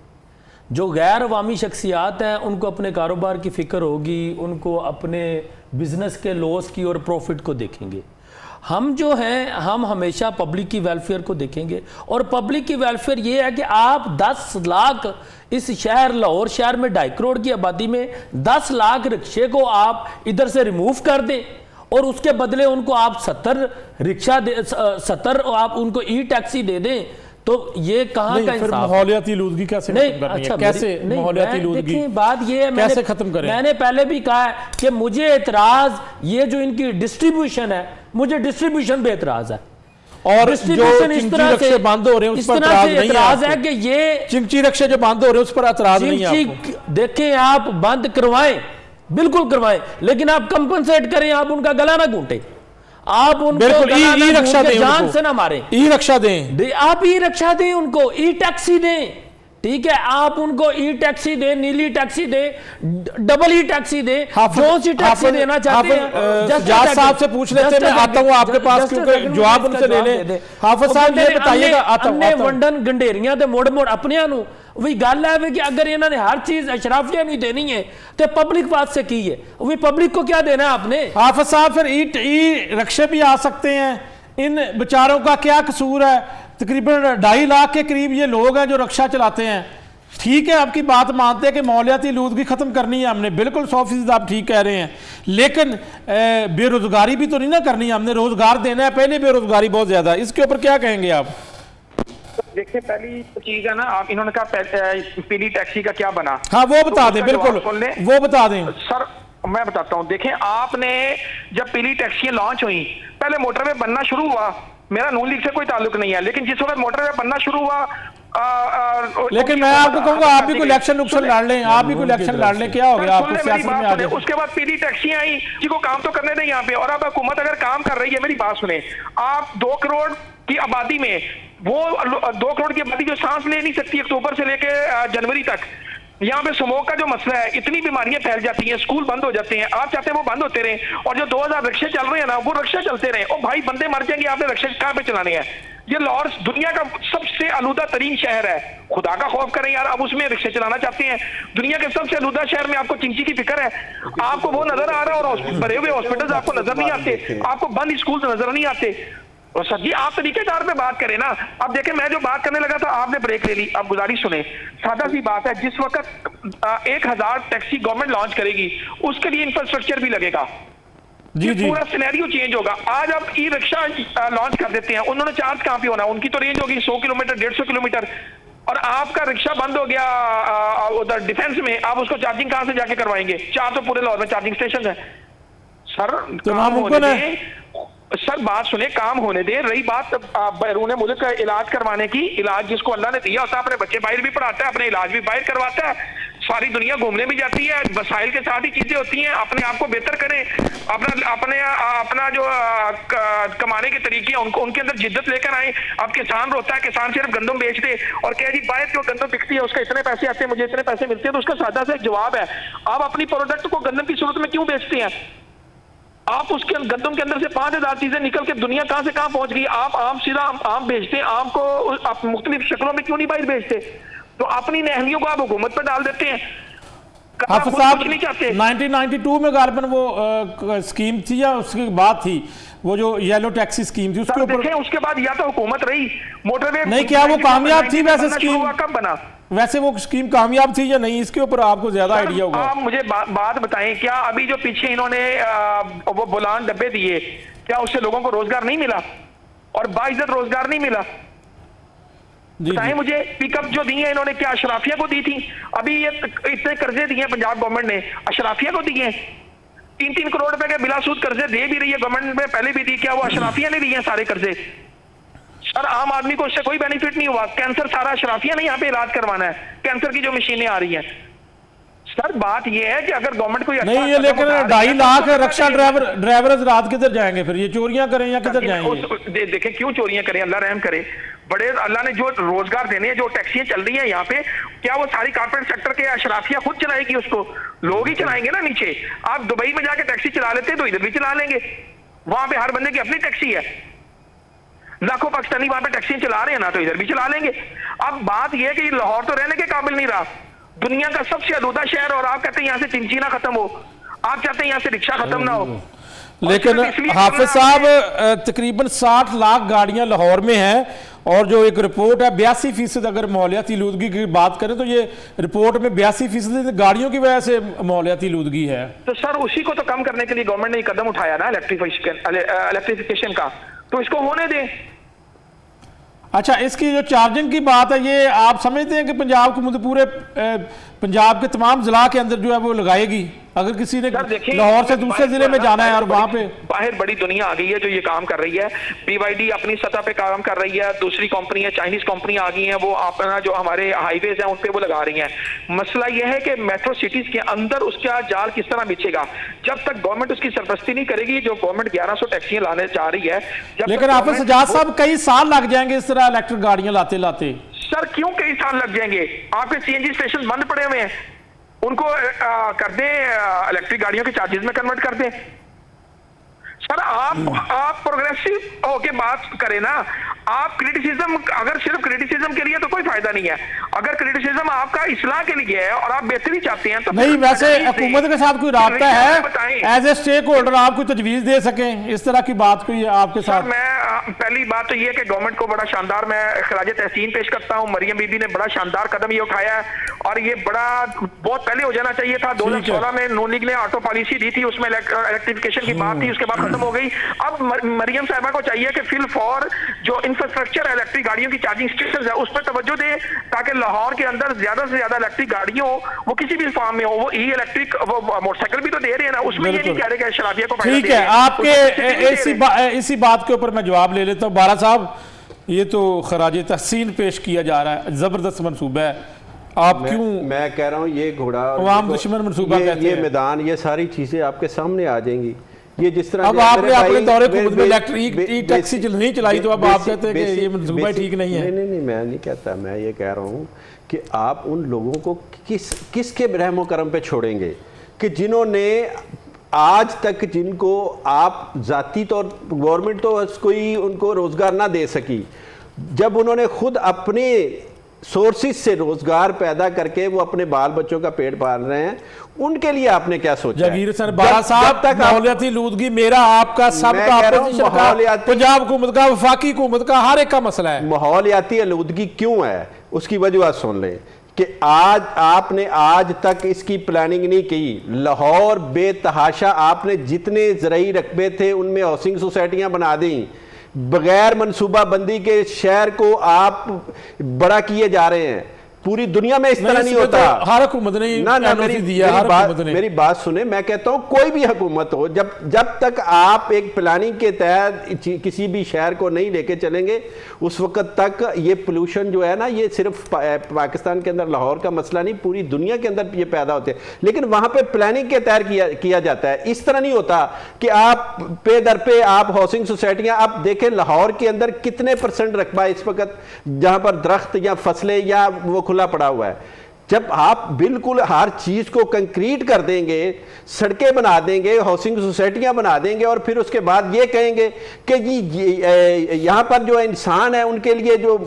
Speaker 2: जो गैर अवामी शख्सियात हैं उनको अपने कारोबार की फ़िक्र होगी, उनको अपने बिज़नेस के लॉस की और प्रॉफिट को देखेंगे। हम जो हैं हम हमेशा पब्लिक की वेलफेयर को देखेंगे, और पब्लिक की वेलफेयर ये है कि आप 10 लाख इस शहर लाहौर शहर में 2.5 करोड़ की आबादी में 10 लाख रिक्शे को आप इधर से रिमूव कर दें और उसके बदले उनको आप 70 रिक्शा दे, 70 आप उनको ई टैक्सी दे दें, तो ये कहाँ का इंसाफ?
Speaker 1: माहौलियाती लूदगी कैसे
Speaker 2: नहीं,
Speaker 1: खत्म करनी
Speaker 2: अच्छा,
Speaker 1: है? कैसे माहौलियाती लूदगी?
Speaker 2: बात ये है,
Speaker 1: कैसे खत्म करें?
Speaker 2: मैंने पहले भी कहा है कि मुझे एतराज ये जो इनकी डिस्ट्रीब्यूशन है, मुझे डिस्ट्रीब्यूशन पे एतराज है।
Speaker 1: और डिस्ट्रीब्यूशन इस तरह से बंद हो रहे हैं उस पर एतराज नहीं है कि ये
Speaker 2: चिंची रक्शे जो बंद हो रहे हैं उस पर एतराज नहीं है। देखें, आप बंद करवाएं, बिल्कुल करवाएं, लेकिन आप कंपनसेट करें, आप उनका गला ना घूंटे, आप उनको
Speaker 1: ई रक्षा दें,
Speaker 2: जान से ना मारें,
Speaker 1: ई रक्षा दें,
Speaker 2: आप ई रक्षा दें, उनको ई टैक्सी दें, ठीक है, आप उनको ई टैक्सी दें, नीली टैक्सी दें, डबल ई टैक्सी दें, जो सी टैक्सी देना चाहते हैं।
Speaker 1: जज साहब से पूछ लेते हैं, मैं आता हूं आपके पास क्योंकि जवाब उनसे ले लें। हाफिज साहब ये बताइएगा, आता हूं
Speaker 2: वंडन गंडेरियां ते मोड़ मोड़ अपने नु वही गल है कि अगर इन्होंने हर चीज अशराफिया नहीं देनी है तो पब्लिक बात से की है, वही पब्लिक को क्या देना है आपने?
Speaker 1: हाफिज साहब फिर ई रिक्शे भी आ सकते हैं, इन बेचारों का क्या कसूर है? तकरीबन 2.5 लाख के करीब ये लोग हैं जो रिक्शा चलाते हैं। ठीक है, आपकी बात मानते हैं कि माहौलियाती लूदगी खत्म करनी है हमने, बिल्कुल 100% आप ठीक कह रहे हैं, लेकिन बेरोजगारी भी तो नहीं ना करनी है, हमने रोजगार देना है, पहले बेरोजगारी बहुत ज्यादा है, इसके ऊपर क्या कहेंगे आप?
Speaker 4: देखिए, पहली चीज है ना, आप इन्होंने कहा पीडी टैक्सी का क्या बना,
Speaker 1: हाँ वो बता दें, बिल्कुल वो बता दें
Speaker 4: सर। मैं बताता हूँ, देखें, आपने जब पीडी टैक्सी लॉन्च हुई, पहले मोटरवे बनना शुरू हुआ, मेरा नून लीग से कोई ताल्लुक नहीं है, लेकिन जिस वक्त मोटरवे बनना शुरू हुआ,
Speaker 1: लेकिन मैं आपको कहूंगा आप भी कोई इलेक्शन लड़ लें, आप भी कोई इलेक्शन लड़ लें, क्या हो गया आपको सियासत में आ गए?
Speaker 4: उसके बाद पीडी टैक्सी आई, जिसको काम तो करने दें यहाँ पे, और अब हुकूमत अगर काम कर रही है, मेरी बात सुने, आप 2 करोड़ की आबादी में, वो 2 करोड़ की आबादी जो सांस ले नहीं सकती अक्टूबर से लेके जनवरी तक, यहाँ पे स्मोक का जो मसला है, इतनी बीमारियां फैल जाती हैं, स्कूल बंद हो जाते हैं, आप चाहते हैं वो बंद होते रहे, और जो 2000 रिक्शे चल रहे हैं ना, वो रिक्शे चलते रहे। और भाई बंदे मर जाएंगे, आपने रिक्शे कहाँ पे चलाने हैं? ये लाहौर दुनिया का सबसे आलूदा तरीन शहर है, खुदा का खौफ करें यार, अब उसमें रिक्शे चलाना चाहते हैं? दुनिया के सबसे आलूदा शहर में आपको चिंची की फिक्र है? आपको वो नजर आ रहा है, और भरे हुए हॉस्पिटल आपको नजर नहीं आते, आपको बंद स्कूल नजर नहीं आते। और सर जी, आप तरीकेदार पे बात करें ना। अब देखें, मैं जो बात करने लगा था आपने ब्रेक ले ली, अब गुजारिश सुने, सादा सी बात है, जिस वक्त 1000 टैक्सी गवर्नमेंट लॉन्च करेगी, उसके लिए इंफ्रास्ट्रक्चर भी लगेगा, जी जी, पूरा सिनेरियो चेंज होगा। आज आप ई रिक्शा लॉन्च कर देते हैं, उन्होंने चार्ज कहां पे होना, उनकी तो रेंज होगी 100 किलोमीटर 150 किलोमीटर, और आपका रिक्शा बंद हो गया उधर डिफेंस में, आप उसको चार्जिंग कहां से जाके करवाएंगे? 4 तो पूरे लाहौर में चार्जिंग स्टेशन है सर, काम होने दें सर, बात सुने, काम होने दें। रही बात बैरून मुल्क का इलाज करवाने की, इलाज जिसको अल्लाह ने दिया होता है, अपने बच्चे बाहर भी पढ़ाता है, अपने इलाज भी बाहर करवाता है, सारी दुनिया घूमने भी जाती है, वसाइल के साथ ही चीजें होती हैं। अपने आप को बेहतर करें, अपना जो कमाने के तरीके हैं उनको उनके अंदर जिद्दत लेकर आए। अब किसान रोता है, किसान सिर्फ गंदम बेच दे और कहे जी बाहर जो गंदम बिकती है उसका इतने पैसे आते हैं, मुझे इतने पैसे मिलते हैं, तो उसका सादा सा एक जवाब है, आप अपनी प्रोडक्ट को गंदम की सूरत में क्यों बेचते हैं? आप उसके गंदम के अंदर से 5000 चीजें निकल के दुनिया कहां से कहां पहुंच गई। आप आम सीधा आम बेचते हैं, आम को आप मुख्तलिफ शक्लों में क्यों नहीं बाहर बेचते? तो अपनी नहलियों को आप हुकूमत पर डाल देते हैं।
Speaker 1: आप साहब 1992 में गार्बन वो स्कीम थी या उसके बाद थी वो जो येलो टैक्सी स्कीम थी, उसके ऊपर
Speaker 4: उसके बाद या तो हुकूमत रही मोटरवे
Speaker 1: नहीं, क्या वो कामयाब थी? वैसे स्कीम
Speaker 4: कब बना?
Speaker 1: वैसे वो स्कीम कामयाब थी या नहीं, इसके ऊपर आपको ज्यादा आइडिया होगा।
Speaker 4: आप मुझे बात बताएं, क्या अभी जो पीछे इन्होंने वो बुलान डब्बे दिए, क्या उससे लोगों को रोजगार नहीं मिला और बाइज्जत रोजगार नहीं मिला? बताएं मुझे। पिकअप जो दी है इन्होंने, क्या अशराफिया को दी थी? अभी ये इतने कर्जे दिए पंजाब गवर्नमेंट ने, अशराफिया को दिए 3-3 करोड़ रुपए के बिलासूद कर्जे दे भी रही है गवर्नमेंट में, पहले भी दी। क्या वो अशराफिया ने दिए सारे कर्जे? सर आम आदमी को उससे कोई बेनिफिट नहीं हुआ। कैंसर सारा अशराफिया ने यहाँ पे इलाज करवाना है, कैंसर की जो मशीनें आ रही हैं। सर बात यह है कि अगर गवर्नमेंट कोई
Speaker 1: नहीं, ये लेकिन 2.5 लाख रक्षा ड्राइवर रात किधर जाएंगे फिर? ये चोरियां करें या किधर जाएंगे?
Speaker 4: देखें क्यों चोरियां करें, अल्लाह रहम करे। बड़े अल्लाह ने जो रोजगार देने हैं, जो टैक्सियां चल रही हैं यहाँ पे, क्या वो सारी कॉर्पोरेट सेक्टर के अशराफिया खुद चलाएगी? उसको लोग ही चलाएंगे ना नीचे। आप दुबई में जाके टैक्सी चला लेते हैं तो इधर भी चला लेंगे, वहां पे हर बंदे की अपनी टैक्सी है। लाखों पाकिस्तानी वहां पे टैक्सी चला रहे हैं ना, तो इधर भी चला लेंगे। अब बात यह है कि लाहौर तो रहने के काबिल नहीं रहा, दुनिया का सबसे आलूदा शहर, और आप कहते हैं यहाँ से चिंची ना खत्म हो, आप चाहते हैं यहाँ से रिक्शा खत्म ना हो।
Speaker 1: लेकिन हाफिज साहब तकरीबन 60 लाख गाड़ियां लाहौर में हैं और जो एक रिपोर्ट है 82%, अगर माहौलियाती आलूदगी की बात करें तो ये रिपोर्ट में 82% गाड़ियों की वजह से माहौलियाती आलूदगी है।
Speaker 4: तो सर उसी को तो कम करने के लिए गवर्नमेंट ने कदम उठाया ना इलेक्ट्रिफिकेशन का, तो इसको होने दें।
Speaker 1: अच्छा, इसकी जो चार्जिंग की बात है, ये आप समझते हैं कि पंजाब को पूरे पंजाब के तमाम जिला के अंदर जो है वो लगाएगी? अगर किसी ने लाहौर से दूसरे जिले में जाना है और वहां पे
Speaker 4: बाहर बड़ी दुनिया आ गई है जो ये काम कर रही है। BYD अपनी सतह पे काम कर रही है, दूसरी कंपनी है, चाइनीज कंपनी आ गई है, वो अपना जो हमारे हाईवेज हैं उन पे वो लगा रही हैं। मसला ये है कि मेट्रो सिटीज के अंदर उसका जाल किस तरह बिछेगा, जब तक गवर्नमेंट उसकी सरपरस्ती नहीं करेगी। जो गवर्नमेंट 1100 टैक्सियां लाने जा रही है,
Speaker 1: लेकिन हाफिज सज्जाद साहब कई साल लग जाएंगे इस तरह इलेक्ट्रिक गाड़ियां लाते लाते।
Speaker 4: सर क्यों कई साल लग जाएंगे? आपके CNG स्टेशन बंद पड़े हुए हैं, उनको कर दें इलेक्ट्रिक गाड़ियों के चार्जेस में कन्वर्ट कर दें। सर आप प्रोग्रेसिव होके बात करें ना। आप क्रिटिसिज्म, अगर सिर्फ क्रिटिसिज्म के लिए तो कोई फायदा नहीं है। अगर क्रिटिसिज्म आपका इस्लाह के लिए है और आप बेहतरी चाहते हैं तो
Speaker 1: नहीं, वैसे हुकूमत के साथ कोई राब्ता है एज ए स्टेक होल्डर, आप कोई तजवीज दे सकें इस तरह की बात कोई आपके साथ?
Speaker 4: मैं पहली बात तो ये कि गवर्नमेंट को बड़ा शानदार मैं खराज तहसीन पेश करता हूँ। मरियम बीबी ने बड़ा शानदार कदम ये उठाया है और ये बड़ा बहुत पहले हो जाना चाहिए था। 2016 में नून लीग ने ऑटो पॉलिसी दी थी, उसमें इलेक्ट्रिफिकेशन की बात थी, उसके बाद खत्म हो गई। अब मरियम साहिबा को चाहिए कि फिल फॉर जो इंफ्रास्ट्रक्चर है इलेक्ट्रिक गाड़ियों की चार्जिंग स्टेशन है उस पर तवज्जो दे, ताकि लाहौर के अंदर ज्यादा से ज्यादा इलेक्ट्रिक गाड़ियां हो, वो किसी भी फॉर्म में हो। वो इलेक्ट्रिक वो मोटरसाइकिल भी तो दे रहे हैं ना, उसमें ये नहीं कह रहे कि शराबिया को
Speaker 1: ठीक है। आपके इसी बात के ऊपर मैं जवाब ले लेता हूँ। बारा साहब, ये तो खराज तहसीन पेश किया जा रहा है, जबरदस्त मनसूबा है, आप क्यों?
Speaker 3: मैं कह रहा हूँ ये घोड़ा
Speaker 1: अवाम दुश्मन मनसूबा कहते हैं,
Speaker 3: ये मैदान, ये सारी चीजें आपके सामने आ जाएंगी। ये जिस तरह
Speaker 1: अब आपने अपने दौरे को इलेक्ट्रिक टैक्सी नहीं चलाई तो अब आप कहते हैं कि ये मनसूबा ठीक नहीं है।
Speaker 3: नहीं, मैं नहीं कहता, मैं ये कह रहा हूँ कि आप उन लोगों को किसके रहमो करम पे छोड़ेंगे कि जिन्होंने आज तक, जिनको आप जाती तौर गवर्नमेंट तो कोई उनको रोजगार ना दे सकी, जब उन्होंने खुद अपने सोर्सेज से रोजगार पैदा करके वो अपने बाल बच्चों का पेट पाल रहे हैं, उनके लिए आपने क्या सोचा?
Speaker 1: जगीर सर बाला साहब, माहौलियाती आलूदगी मेरा आपका सबका पंजाब हुकूमत का, वफाकी हुकूमत का, हर एक का मसला है।
Speaker 3: माहौलियाती आलूदगी क्यों है उसकी वजह सुन लें कि आपने आज तक इसकी प्लानिंग नहीं की। लाहौर बेतहाशा आपने जितने ज़राई रकबे थे उनमें हाउसिंग सोसाइटियां बना दी, बगैर मनसूबा बंदी के शहर को आप बड़ा किए जा रहे हैं। पूरी दुनिया में इस तरह नहीं
Speaker 1: इसमें
Speaker 3: होता।
Speaker 1: तो हर हुकूमत ने
Speaker 3: ना
Speaker 1: NOC दिया, हर हुकूमत ने।
Speaker 3: मेरी बात सुने, मैं कहता हूं कोई भी हुकूमत हो, जब तक आप एक प्लानिंग के तहत किसी भी शहर को नहीं लेके चलेंगे, उस वक्त तक ये पोल्यूशन जो है ना, ये सिर्फ पाकिस्तान के अंदर लाहौर का मसला नहीं, पूरी दुनिया के अंदर ये पैदा होते हैं। लेकिन वहां पे प्लानिंग के तहत किया जाता है। इस तरह नहीं होता कि आप पे दर पे आप हाउसिंग सोसाइटियां, आप देखें लाहौर के अंदर कितने % रकबा इस वक्त जहां पर दरख्त या फसलें या वो खुला पड़ा हुआ है। जब आप बिल्कुल हर चीज को कंक्रीट कर देंगे, सड़कें बना देंगे, हाउसिंग सोसाइटियां बना देंगे, और फिर उसके बाद ये कहेंगे कि जी यहां पर जो इंसान है उनके लिए जो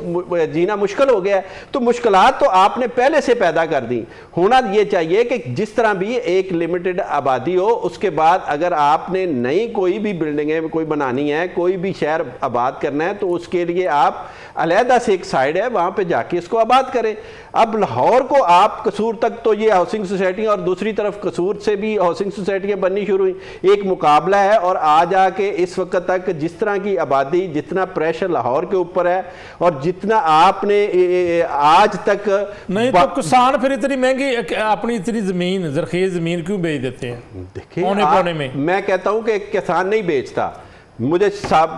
Speaker 3: जीना मुश्किल हो गया है, तो मुश्किलात तो आपने पहले से पैदा कर दी। होना ये चाहिए कि जिस तरह भी एक लिमिटेड आबादी हो, उसके बाद अगर आपने नई कोई भी बिल्डिंगें कोई बनानी है, कोई भी शहर आबाद करना है, तो उसके लिए आप अलहदा से एक साइड है वहां पे जाके इसको आबाद करें। अब लाहौर को आप कसूर तक तो ये हाउसिंग सोसाइटी, और दूसरी तरफ कसूर से भी हाउसिंग सोसाइटियां बननी शुरू हुई, एक मुकाबला है। और आ जाके इस वक्त तक जिस तरह की आबादी, जितना प्रेशर लाहौर के ऊपर है, और जितना आपने आज तक
Speaker 1: नहीं, तो किसान फिर इतनी महंगी अपनी इतनी जमीन, जरखेज जमीन क्यों बेच देते हैं?
Speaker 3: देखिए, मैं कहता हूं कि किसान नहीं बेचता। मुझे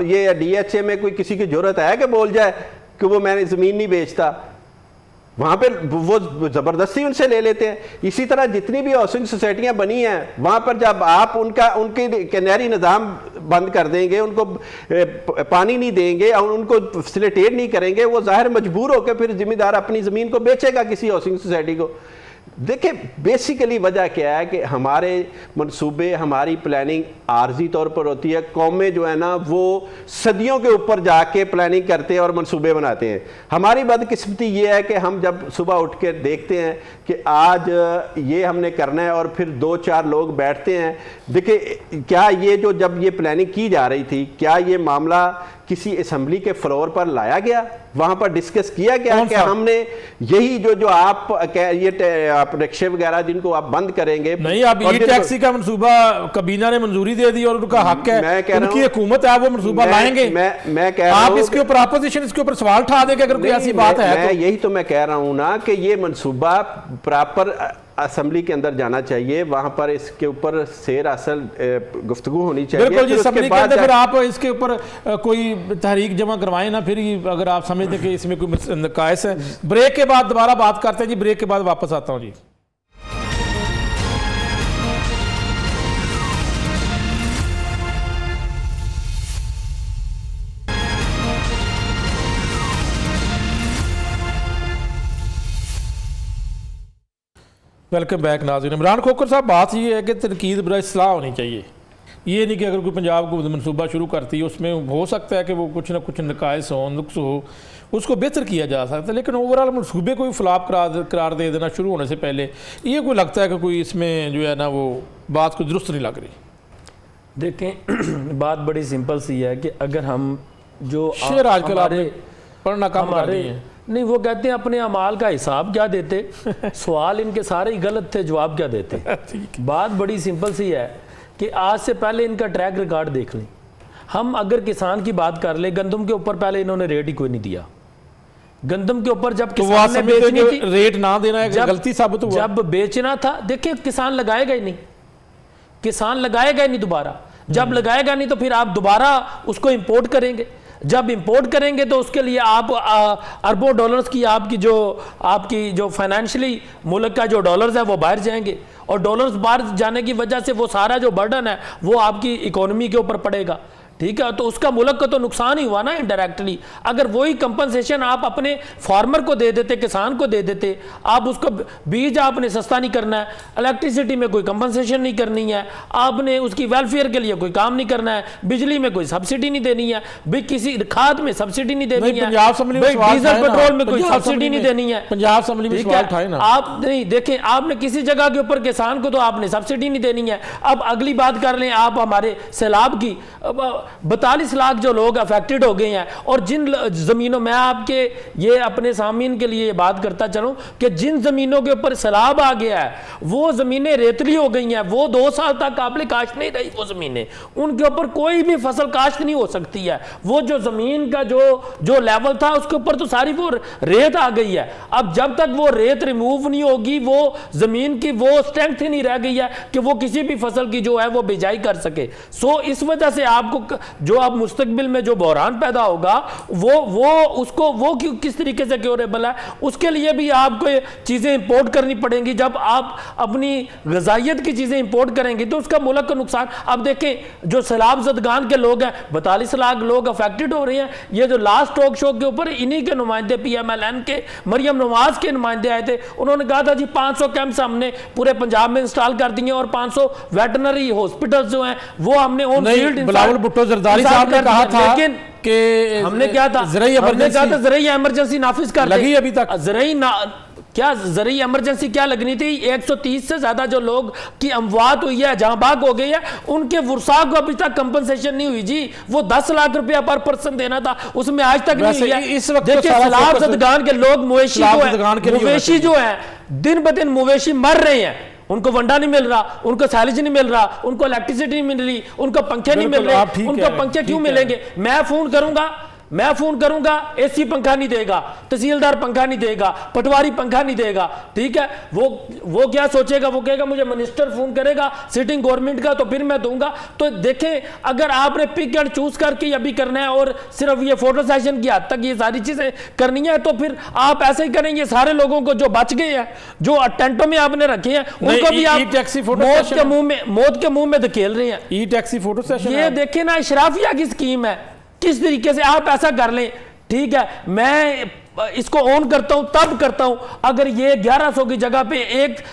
Speaker 3: ये DHA में कोई किसी की जरूरत है कि बोल जाए कि वो मैंने जमीन नहीं बेचता? वहां पे वो जबरदस्ती उनसे ले लेते हैं। इसी तरह जितनी भी हाउसिंग सोसाइटियां बनी हैं, वहां पर जब आप उनके नहरी निज़ाम बंद कर देंगे, उनको पानी नहीं देंगे और उनको फैसिलिटेट नहीं करेंगे, वो जाहिर मजबूर होकर फिर जिम्मेदार अपनी ज़मीन को बेचेगा किसी हाउसिंग सोसाइटी को। देखिए, बेसिकली वजह क्या है कि हमारे मंसूबे, हमारी प्लानिंग आर्जी तौर पर होती है। कौमें जो है ना, वो सदियों के ऊपर जाके प्लानिंग करते हैं और मंसूबे बनाते हैं। हमारी बदकिस्मती ये है कि हम जब सुबह उठ के देखते हैं कि आज ये हमने करना है, और फिर 2-4 लोग बैठते हैं। देखिए, क्या ये जो जब ये प्लानिंग की जा रही थी, क्या ये मामला किसी असेंबली के फ्लोर पर लाया गया, वहां पर डिस्कस किया गया कि हमने यही जो आप रिक्शे वगैरह जिनको आप बंद करेंगे,
Speaker 1: नहीं, अब ई टैक्सी का मंसूबा काबीना ने मंजूरी दे दी और उनका हक है, उनकी हुकूमत है, वो मंसूबा लाएंगे।
Speaker 3: मैं कह रहा हूं,
Speaker 1: आप इसके ऊपर अपोजिशन इसके ऊपर सवाल उठा देगा अगर कोई ऐसी बात है।
Speaker 3: यही तो मैं कह रहा हूं ना कि ये मंसूबा प्रॉपर असेंबली के अंदर जाना चाहिए, वहां पर इसके ऊपर सेर असल गुफ्तगू होनी चाहिए।
Speaker 1: बिल्कुल जी, असेंबली के अंदर फिर आप इसके ऊपर कोई तहरीक जमा करवाएं ना, फिर अगर आप समझते कि इसमें कोई नकायस है। ब्रेक के बाद दोबारा बात करते हैं जी, ब्रेक के बाद वापस आता हूं जी। वेलकम बैक नाज़रीन। इमरान खोखर साहब, बात ये है कि तनकीद बराए इस्लाह होनी चाहिए। ये नहीं कि अगर कोई पंजाब को मनसूबा शुरू करती है, उसमें हो सकता है कि वो कुछ ना कुछ नकायस हो, नुक्स हो, उसको बेहतर किया जा सकता है, लेकिन ओवरऑल मनसूबे को फ्लॉप करार दे देना शुरू होने से पहले, ये कोई लगता है कि कोई इसमें जो है ना वो बात को दुरुस्त नहीं लग रही।
Speaker 2: देखें, बात बड़ी सिंपल सी है कि अगर हम जो
Speaker 1: शेर आजकल आपने पढ़ना कम कर दिए हैं,
Speaker 2: नहीं, वो कहते हैं अपने अमाल का हिसाब क्या देते, सवाल इनके सारे ही गलत थे, जवाब क्या देते। बात बड़ी सिंपल सी है कि आज से पहले इनका ट्रैक रिकॉर्ड देख लें। हम अगर किसान की बात कर ले, गंदम के ऊपर पहले इन्होंने रेट ही कोई नहीं दिया। गंदम के ऊपर जब किसान ने बेचनी थी,
Speaker 1: रेट ना देना है गलती साबित हुआ।
Speaker 2: जब बेचना था, देखिए किसान लगाएगा ही नहीं, किसान लगाएगा ही नहीं दोबारा। जब लगाएगा नहीं तो फिर आप दोबारा उसको इंपोर्ट करेंगे। जब इंपोर्ट करेंगे तो उसके लिए आप अरबों डॉलर्स की आपकी जो फाइनेंशियली मुल्क का जो डॉलर्स है वो बाहर जाएंगे, और डॉलर्स बाहर जाने की वजह से वो सारा जो बर्डन है वो आपकी इकोनॉमी के ऊपर पड़ेगा। ठीक है, तो उसका मुल्क को तो नुकसान ही हुआ ना इनडायरेक्टली। अगर वही कंपनसेशन आप अपने फार्मर को दे देते, किसान को दे देते, आप उसको बीज आपने सस्ता नहीं करना है, इलेक्ट्रिसिटी में कोई कंपनसेशन नहीं करनी है, आपने उसकी वेलफेयर के लिए कोई काम नहीं करना है, बिजली में कोई सब्सिडी नहीं देनी है, किसी खाद में सब्सिडी नहीं देनी है, डीजल पेट्रोल में कोई सब्सिडी नहीं देनी है।
Speaker 1: पंजाब असेंबली में सवाल उठाए ना
Speaker 2: आप। नहीं, देखें, आपने किसी जगह के ऊपर किसान को तो आपने सब्सिडी नहीं देनी है। अब अगली बात कर लें आप हमारे सैलाब की। 42 लाख जो लोग अफेक्टेड हो गए हैं, और जिन ज़मीनों, मैं आपके ये अपने सामीन के लिए बात करता चलूं कि जिन ज़मीनों के ऊपर सैलाब आ गया है वो ज़मीनें रेतली हो गई हैं, वो 2 साल तक काबिल काश्त नहीं रही वो ज़मीनें, उनके ऊपर कोई भी फसल काश्त नहीं हो सकती है। वो जो ज़मीन का जो लेवल था उसके ऊपर तो सारी वो रेत आ गई है। अब जब तक वो रेत रिमूव नहीं होगी, वो ज़मीन की वो स्ट्रेंथ ही नहीं रह गई है कि वो किसी भी फसल की जो है वो बिजाई कर सके। सो इस वजह से आपको जो अब मुस्तकबिल में जो बहरान पैदा होगा वो किस तरीके से क्योरेबल है, उसके लिए भी आपको चीज़ें इंपोर्ट करनी पड़ेंगी। जब आप अपनी ग़िज़ाइयत की चीज़ें इंपोर्ट करेंगे तो उसका मुल्क का नुकसान। अब देखें जो सैलाब ज़दगान के लोग हैं, 42 लाख लोग अफेक्टेड हो रहे हैं। ये जो लास्ट टॉक शो के ऊपर इन्हीं के नुमाइंदे PMLN के मरियम नवाज के नुमाइंदे आए थे, उन्होंने कहा था जी 500 कैंप्स हमने पूरे पंजाब में इंस्टॉल कर दिए और 500 वेटनरी हॉस्पिटल्स जो हैं वो हमने ऑन फील्ड।
Speaker 1: बिलावल भुट्टो जरदारी साहब ने कहा था कि
Speaker 2: हमने क्या था, ज़रूरी इमरजेंसी नाफिज कर
Speaker 1: लगी अभी तक
Speaker 2: क्या ज़रूरी इमरजेंसी क्या लगनी थी। 130 से ज्यादा जो लोग की अमवात हुई है, जहां बाग हो गई है, उनके वुरसा को अभी तक कंपनसेशन नहीं हुई जी। वो 10 लाख रुपया पर पर्सन देना था, उसमें आज तक नहीं हुआ।
Speaker 1: इस वक्त
Speaker 2: देखिए सैलाब ज़दगान के लोग मवेशी जो है दिन ब दिन मवेशी मर रहे हैं, उनको वंडा नहीं मिल रहा, उनको सैलरी नहीं मिल रहा, उनको इलेक्ट्रिसिटी नहीं मिल रही, उनको पंखे नहीं मिल रहे। उनको पंखे क्यों मिलेंगे? मैं फोन करूंगा एसी पंखा नहीं देगा, तहसीलदार पंखा नहीं देगा, पटवारी पंखा नहीं देगा। ठीक है, वो क्या सोचेगा? वो कहेगा मुझे मिनिस्टर फोन करेगा सिटिंग गवर्नमेंट का तो फिर मैं दूंगा। तो देखें, अगर आपने पिक एंड चूज करके अभी करना है और सिर्फ ये फोटो सेशन की हद तक ये सारी चीजें करनी है, तो फिर आप ऐसे ही करेंगे। सारे लोगों को जो बच गए हैं, जो टेंटों में आपने रखे हैं, उनको भी आप मौत के मुंह में धकेल रहे हैं।
Speaker 1: ई टैक्सी फोटो सेशन,
Speaker 2: ये देखें ना, इशराफिया की स्कीम है, किस तरीके से आप ऐसा कर लें। ठीक है, मैं इसको ऑन करता हूं तब करता हूं अगर ये 1100 की जगह पे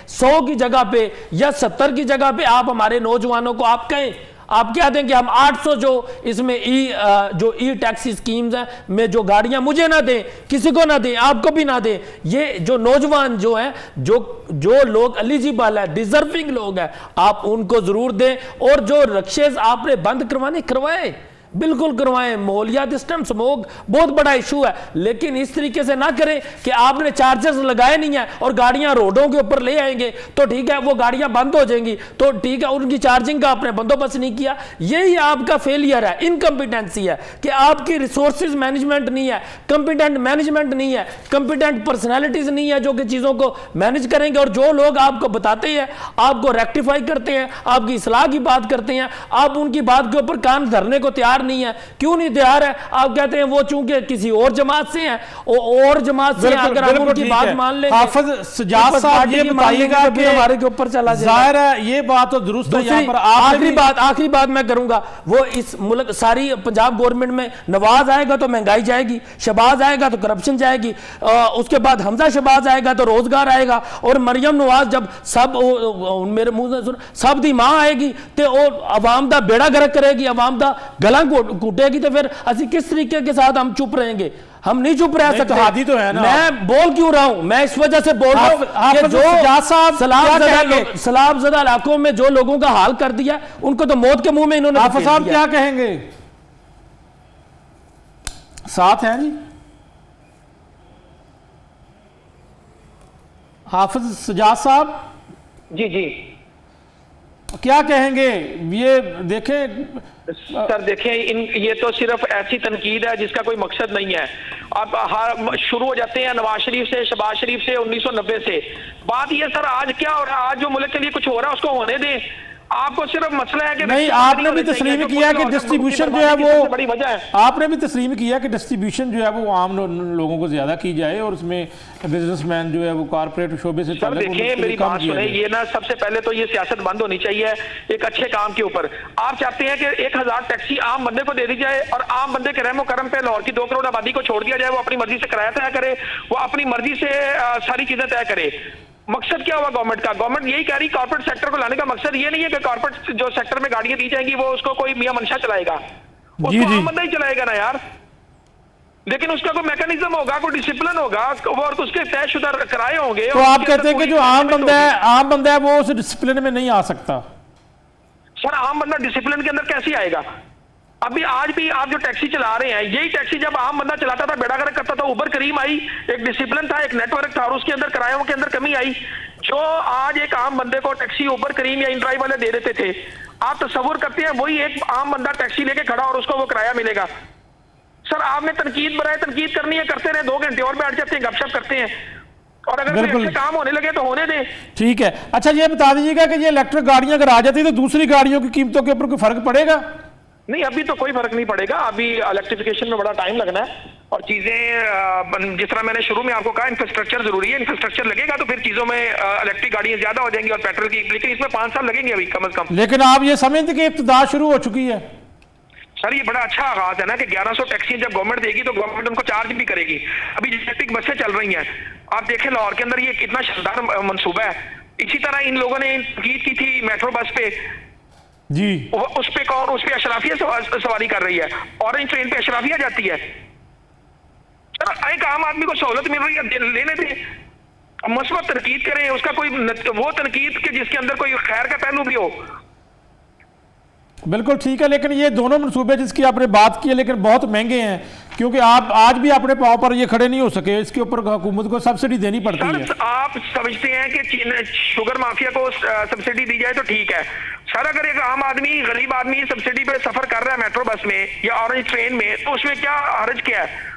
Speaker 2: 100 की जगह पे या 70 की जगह पे आप हमारे नौजवानों को आप कहें, आप क्या दें कि हम 800 जो इसमें ई टैक्सी स्कीम्स हैं में जो गाड़ियां मुझे ना दें, किसी को ना दें, आपको भी ना दें। ये जो नौजवान जो हैं, जो लोग एलिजिबल है, डिजर्विंग लोग हैं, आप उनको जरूर दें। और जो रक्शेज आपने बंद करवाएं, बिल्कुल करवाएं। माहौलियात इस टाइम स्मोक बहुत बड़ा इशू है, लेकिन इस तरीके से ना करें कि आपने चार्जर्स लगाए नहीं है और गाड़ियां रोडों के ऊपर ले आएंगे तो ठीक है, वो गाड़ियां बंद हो जाएंगी तो ठीक है, उनकी चार्जिंग का आपने बंदोबस्त नहीं किया। यही आपका फेलियर है, इनकम्पिटेंसी है कि आपकी रिसोर्सेज मैनेजमेंट नहीं है, कंपिटेंट मैनेजमेंट नहीं है, कंपिटेंट पर्सनैलिटीज नहीं है जो कि चीज़ों को मैनेज करेंगे। और जो लोग आपको बताते हैं, आपको रेक्टिफाई करते हैं, आपकी इस्लाह की बात करते हैं, आप उनकी बात के ऊपर कान धरने को तैयार नहीं है। क्यों नहीं तैयार है? आप कहते हैं वो चूंकि किसी और जमात से हैं, और जमात से अगर हम उनकी बात मान लेंगे,
Speaker 1: हाफिज सजाद साहब ये बताइएगा कि
Speaker 2: हमारे के ऊपर चला जाए।
Speaker 1: जाहिर है ये बात तो दुरुस्त है। यहाँ पर
Speaker 2: आखिरी बात मैं करूंगा, वो इस मुल्क सारी पंजाब गवर्नमेंट में नवाज आएगा तो महंगाई जाएगी, शहबाज आएगा तो करप्शन जाएगी, उसके बाद हमजा शहबाज आएगा तो रोजगार आएगा, और मरियम नवाज जब सब मेरे मुंह से सुन सब दी मां आएगी तो अवाम दा बेड़ा गर्क करेगी, अवाम दा गला कूटेगी। तो फिर असि किस तरीके के साथ हम चुप रहेंगे? हम नहीं चुप रह सकते।
Speaker 1: हादी तो है ना।
Speaker 2: मैं बोल क्यों रहा हूं? मैं इस वजह से बोल रहा हूं कि जो सैलाबज़दा इलाकों में जो लोगों का हाल कर दिया, उनको तो मौत के मुंह में इन्होंने।
Speaker 1: हाफिज साहब क्या कहेंगे? साथ हैं जी हाफिज सजाद साहब?
Speaker 4: जी
Speaker 1: क्या कहेंगे? ये देखें
Speaker 4: सर, देखें, ये तो सिर्फ ऐसी तनकीद है जिसका कोई मकसद नहीं है। अब शुरू हो जाते हैं नवाज शरीफ से, शहबाज शरीफ से, 1990 से। बात ये सर, आज क्या हो रहा है? आज जो मुल्क के लिए कुछ हो रहा है उसको होने दें। आपको सिर्फ मसला है कि
Speaker 1: नहीं, आपने भी तस्लीम किया कि डिस्ट्रीब्यूशन जो है वो बड़ी वजह है। आपने भी तस्लीम किया कि डिस्ट्रीब्यूशन जो है वो आम लोगों को ज्यादा की जाए और उसमें बिजनेसमैन जो है वो कारपोरेट शोबे से।
Speaker 4: सर देखिए, मेरी बात सुने, ये ना सबसे पहले तो ये सियासत बंद होनी चाहिए एक अच्छे काम के ऊपर। आप चाहते हैं कि 1000 टैक्सी आम बंदे को दे दी जाए और आम बंदे के रहमो करम पे लाहौर की 2 करोड़ आबादी को छोड़ दिया जाए, वो अपनी मर्जी से किराया तय करे, वो अपनी मर्जी से सारी चीजें तय करे। मकसद क्या हुआ गवर्नमेंट का? गवर्नमेंट यही कह रही, कॉर्पोरेट सेक्टर को लाने का मकसद ये नहीं है कि कॉर्पोरेट जो सेक्टर में गाड़ियां दी जाएंगी वो उसको कोई मियां मनशा चलाएगा, उसको आम बंदा ही चलाएगा ना यार। लेकिन उसका कोई मैकेनिज्म होगा, कोई डिसिप्लिन होगा और उसके तयशुदा किराए होंगे।
Speaker 1: तो आप कहते हैं कि जो आम बंदा है वो उस डिसिप्लिन में नहीं आ सकता?
Speaker 4: सर, आम बंदा डिसिप्लिन के अंदर कैसे आएगा? अभी आज भी आप जो टैक्सी चला रहे हैं, यही टैक्सी जब आम बंदा चलाता था, बेड़ा गर्क करता था, उबर करीम आई, एक डिसिप्लिन था, एक नेटवर्क था, और उसके अंदर किरायों के अंदर कमी आई। जो आज एक आम बंदे को टैक्सी उबर करीम या इन ड्राइव वाले दे देते थे, आप तस्वुर करते हैं वही एक आम बंदा टैक्सी लेके खड़ा और उसको वो किराया मिलेगा। सर आपने तनकीद बनाए, तनकीद करनी है, करते रहे, 2 घंटे और बैठ जाते हैं, गपशप करते हैं, और अगर कोई अच्छे काम होने लगे तो होने दें।
Speaker 1: ठीक है। अच्छा ये बता दीजिएगा कि ये इलेक्ट्रिक गाड़ियां अगर आ जाती है तो दूसरी गाड़ियों की कीमतों के ऊपर कोई फर्क पड़ेगा?
Speaker 4: नहीं, अभी तो कोई फर्क नहीं पड़ेगा। अभी इलेक्ट्रिफिकेशन में बड़ा टाइम लगना है, और चीजें जिस तरह मैंने शुरू में आपको कहा, इंफ्रास्ट्रक्चर जरूरी है। इंफ्रास्ट्रक्चर लगेगा तो फिर चीजों में इलेक्ट्रिक गाड़ियां ज्यादा हो जाएंगी और पेट्रोल की, लेकिन इसमें 5 साल लगेंगे अभी कम से कम।
Speaker 1: लेकिन आप ये समझते कि इब्तिदा शुरू हो चुकी है?
Speaker 4: सर ये बड़ा अच्छा आगाज है ना कि 1100 टैक्सी जब गवर्नमेंट देगी तो गवर्नमेंट उनको चार्ज भी करेगी। अभी इलेक्ट्रिक बसें चल रही हैं, आप देखें लाहौर के अंदर ये कितना शानदार मंसूबा है। इसी तरह इन लोगों ने तनकीद की थी मेट्रो बस पे
Speaker 1: जी,
Speaker 4: उस पे कौन, उस पे अशराफिया सवारी कर रही है, ऑरेंज ट्रेन पे अशराफिया जाती है। एक आम आदमी को सहूलत मिल रही है, लेने दें। मस्बत तनकीद करें, उसका कोई वो तनकीद के जिसके अंदर कोई खैर का पहलू भी हो।
Speaker 1: बिल्कुल ठीक है। लेकिन ये दोनों मनसूबे जिसकी आपने बात की है, लेकिन बहुत महंगे हैं, क्योंकि आप आज भी अपने पाँव पर ये खड़े नहीं हो सके। इसके ऊपर हुकूमत को सब्सिडी देनी पड़ती है।
Speaker 4: आप समझते हैं कि शुगर माफिया को सब्सिडी दी जाए तो ठीक है। सर अगर एक आम आदमी, गरीब आदमी सब्सिडी पे सफर कर रहा है मेट्रो बस में या ऑरेंज ट्रेन में, तो उसमें क्या हर्ज क्या है?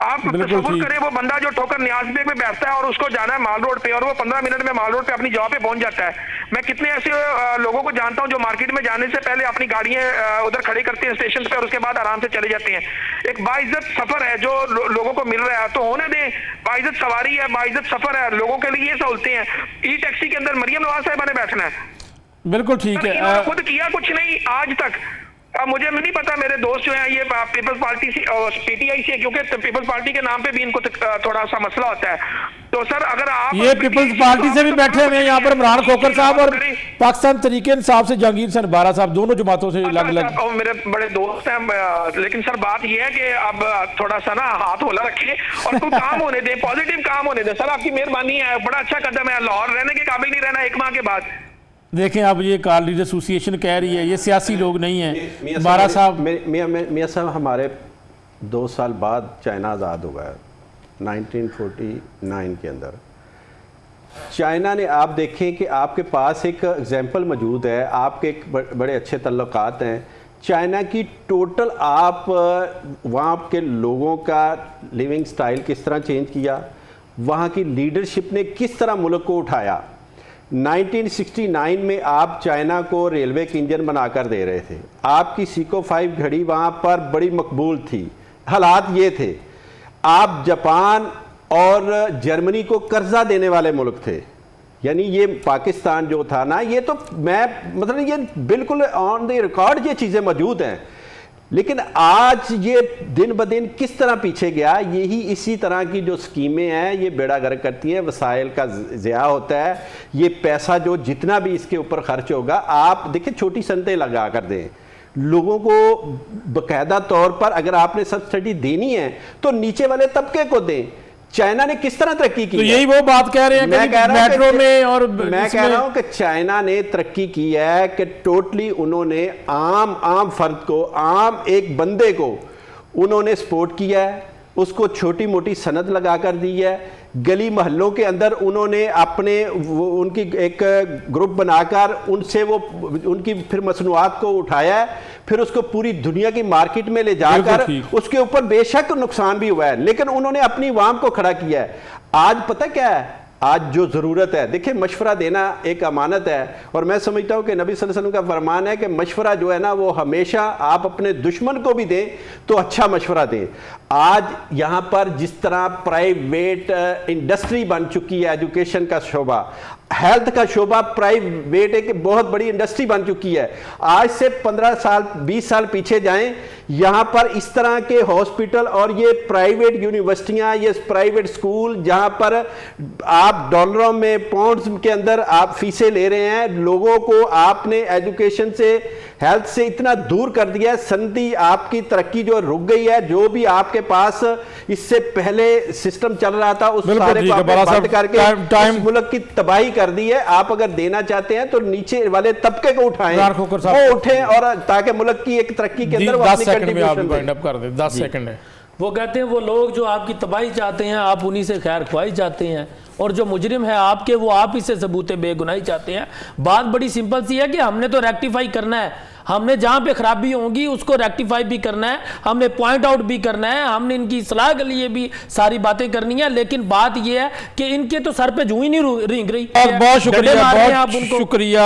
Speaker 4: आप तस्वुर करें, वो बंदा जो ठोकर न्याज़बे में बैठता है और उसको जाना है माल रोड पे, और वो 15 मिनट में माल रोड पे अपनी जॉब पे पहुंच जाता है। मैं कितने ऐसे लोगों को जानता हूं जो मार्केट में जाने से पहले अपनी गाड़ियां उधर खड़ी करते हैं स्टेशन पे और उसके बाद आराम से चले जाते हैं। एक बाइज्जत सफर है जो लोगों को मिल रहा है, तो होने दें। बाइज्जत सवारी है, बाइज्जत सफर है, लोगों के लिए ये सहूलतें हैं। ई टैक्सी के अंदर मरियम नवाज साहिबा ने बैठना है।
Speaker 1: बिल्कुल ठीक है।
Speaker 4: खुद किया कुछ नहीं आज तक। मुझे नहीं पता, मेरे दोस्त जो हैं ये पीपल्स पार्टी से और पीटीआई से, क्योंकि पीपल्स पार्टी के नाम पे भी इनको थोड़ा सा मसला होता है। तो सर अगर आप
Speaker 1: ये पीपल्स पार्टी से भी बैठे हुए हैं यहाँ पर इमरान खोखर साहब और पाकिस्तान तरीके इंसाफ से जहांगीर हसन बारा साहब, दोनों जमातों से अलग-अलग
Speaker 4: और मेरे बड़े दोस्त हैं। लेकिन सर बात ये है कि अब थोड़ा सा ना हाथ होला रखें और कोई काम होने दें, पॉजिटिव काम होने दें। सर आपकी मेहरबानी है, बड़ा अच्छा कदम है। लाहौर रहने के काबिल नहीं रहना 1 माह के बाद।
Speaker 1: देखें अब ये कार लीडर एसोसिएशन कह रही है, ये सियासी लोग नहीं हैं। बारा साहब,
Speaker 3: मियाँ साहब, हमारे 2 साल बाद चाइना आज़ाद हो गया 1949 के अंदर। चाइना ने, आप देखें कि आपके पास एक एग्जांपल मौजूद है, आपके एक बड़े अच्छे तल्लुकात हैं चाइना की। टोटल आप वहाँ के लोगों का लिविंग स्टाइल किस तरह चेंज किया, वहाँ की लीडरशिप ने किस तरह मुल्क को उठाया। 1969 में आप चाइना को रेलवे के इंजन बनाकर दे रहे थे, आपकी सीको 5 घड़ी वहाँ पर बड़ी मकबूल थी। हालात ये थे, आप जापान और जर्मनी को कर्जा देने वाले मुल्क थे। यानी ये पाकिस्तान जो था ना, ये तो मैं मतलब ये बिल्कुल ऑन द रिकॉर्ड ये चीज़ें मौजूद हैं। लेकिन आज ये दिन ब दिन किस तरह पीछे गया, यही इसी तरह की जो स्कीमें हैं ये बेड़ा गर्क करती हैं, वसाइल का ज़िया होता है। ये पैसा जो जितना भी इसके ऊपर खर्च होगा, आप देखिए छोटी सनतें लगा कर दें, लोगों को बाकायदा तौर पर अगर आपने सब्सिडी देनी है तो नीचे वाले तबके को दें। चाइना ने किस तरह तरक्की की?
Speaker 1: तो यही वो बात कह रहे हैं
Speaker 3: मैं कह रहा
Speaker 1: मेट्रो में, और
Speaker 3: मैं कह रहा हूं कि चाइना ने तरक्की की है कि टोटली उन्होंने आम फर्द को, आम एक बंदे को उन्होंने सपोर्ट किया है, उसको छोटी मोटी सनद लगा कर दी है। गली मोहल्लों के अंदर उन्होंने अपने उनकी एक ग्रुप बनाकर उनसे वो उनकी फिर मसनूआत को उठाया है, फिर उसको पूरी दुनिया की मार्केट में ले जाकर उसके ऊपर बेशक नुकसान भी हुआ है, लेकिन उन्होंने अपनी आवाम को खड़ा किया है। आज पता क्या है, आज जो ज़रूरत है, देखिए मशवरा देना एक अमानत है, और मैं समझता हूँ कि नबी सल्लल्लाहु अलैहि वसल्लम का फरमान है कि मशवरा जो है ना वो हमेशा आप अपने दुश्मन को भी दें तो अच्छा मशवरा दें। आज यहाँ पर जिस तरह प्राइवेट इंडस्ट्री बन चुकी है, एजुकेशन का शोबा, हेल्थ का शोबा प्राइवेट एक बहुत बड़ी इंडस्ट्री बन चुकी है। आज से 15 साल 20 साल पीछे जाएं, यहाँ पर इस तरह के हॉस्पिटल और ये प्राइवेट यूनिवर्सिटियाँ, ये प्राइवेट स्कूल जहाँ पर आप डॉलरों में, पाउंड्स के अंदर आप फीसें ले रहे हैं, लोगों को आपने एजुकेशन से हेल्थ से इतना दूर कर दिया है, सनदी आपकी तरक्की जो रुक गई है, जो भी आपके पास इससे पहले सिस्टम चल रहा था उस सारे को आपने बंद करके इस मुल्क की तबाही कर दी है। आप अगर देना चाहते हैं तो नीचे वाले तबके को उठाएं, वो उठें, और ताकि मुल्क की एक तरक्की के अंदर
Speaker 1: 10 सेकंड में आप वाइंड अप कर दें, 10 सेकंड है।
Speaker 2: वो कहते हैं वो लोग जो आपकी तबाही चाहते हैं आप उन्हीं से खैर ख्वाही चाहते हैं, और जो मुजरिम है आपके वो आप ही से सबूते बेगुनाही चाहते हैं। बात बड़ी सिंपल सी है कि हमने तो रेक्टिफाई करना है, हमने जहां पे खराबी होंगी उसको रेक्टिफाई भी करना है, हमने पॉइंट आउट भी करना है, हमने इनकी इस्लाह के लिए भी सारी बातें करनी है। लेकिन बात यह है कि इनके तो सर पे जूं ही नहीं रेंग रही।
Speaker 1: बहुत शुक्रिया, बहुत शुक्रिया,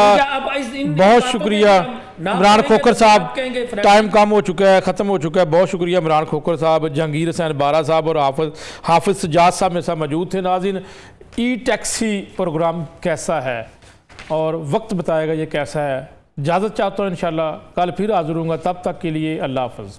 Speaker 1: बहुत शुक्रिया इमरान खोखर साहब। टाइम कम हो चुका है, ख़त्म हो चुका है। बहुत शुक्रिया इमरान खोखर साहब, जहांगीर हुसैन बारा साहब और हाफिज सजाद साहब मेरे साथ मौजूद थे। नाज़रीन, ई टैक्सी प्रोग्राम कैसा है और वक्त बताएगा ये कैसा है। इजाज़त चाहता हूँ, इंशाल्लाह कल फिर हाज़िर होऊंगा। तब तक के लिए अल्लाह हाफ़िज़।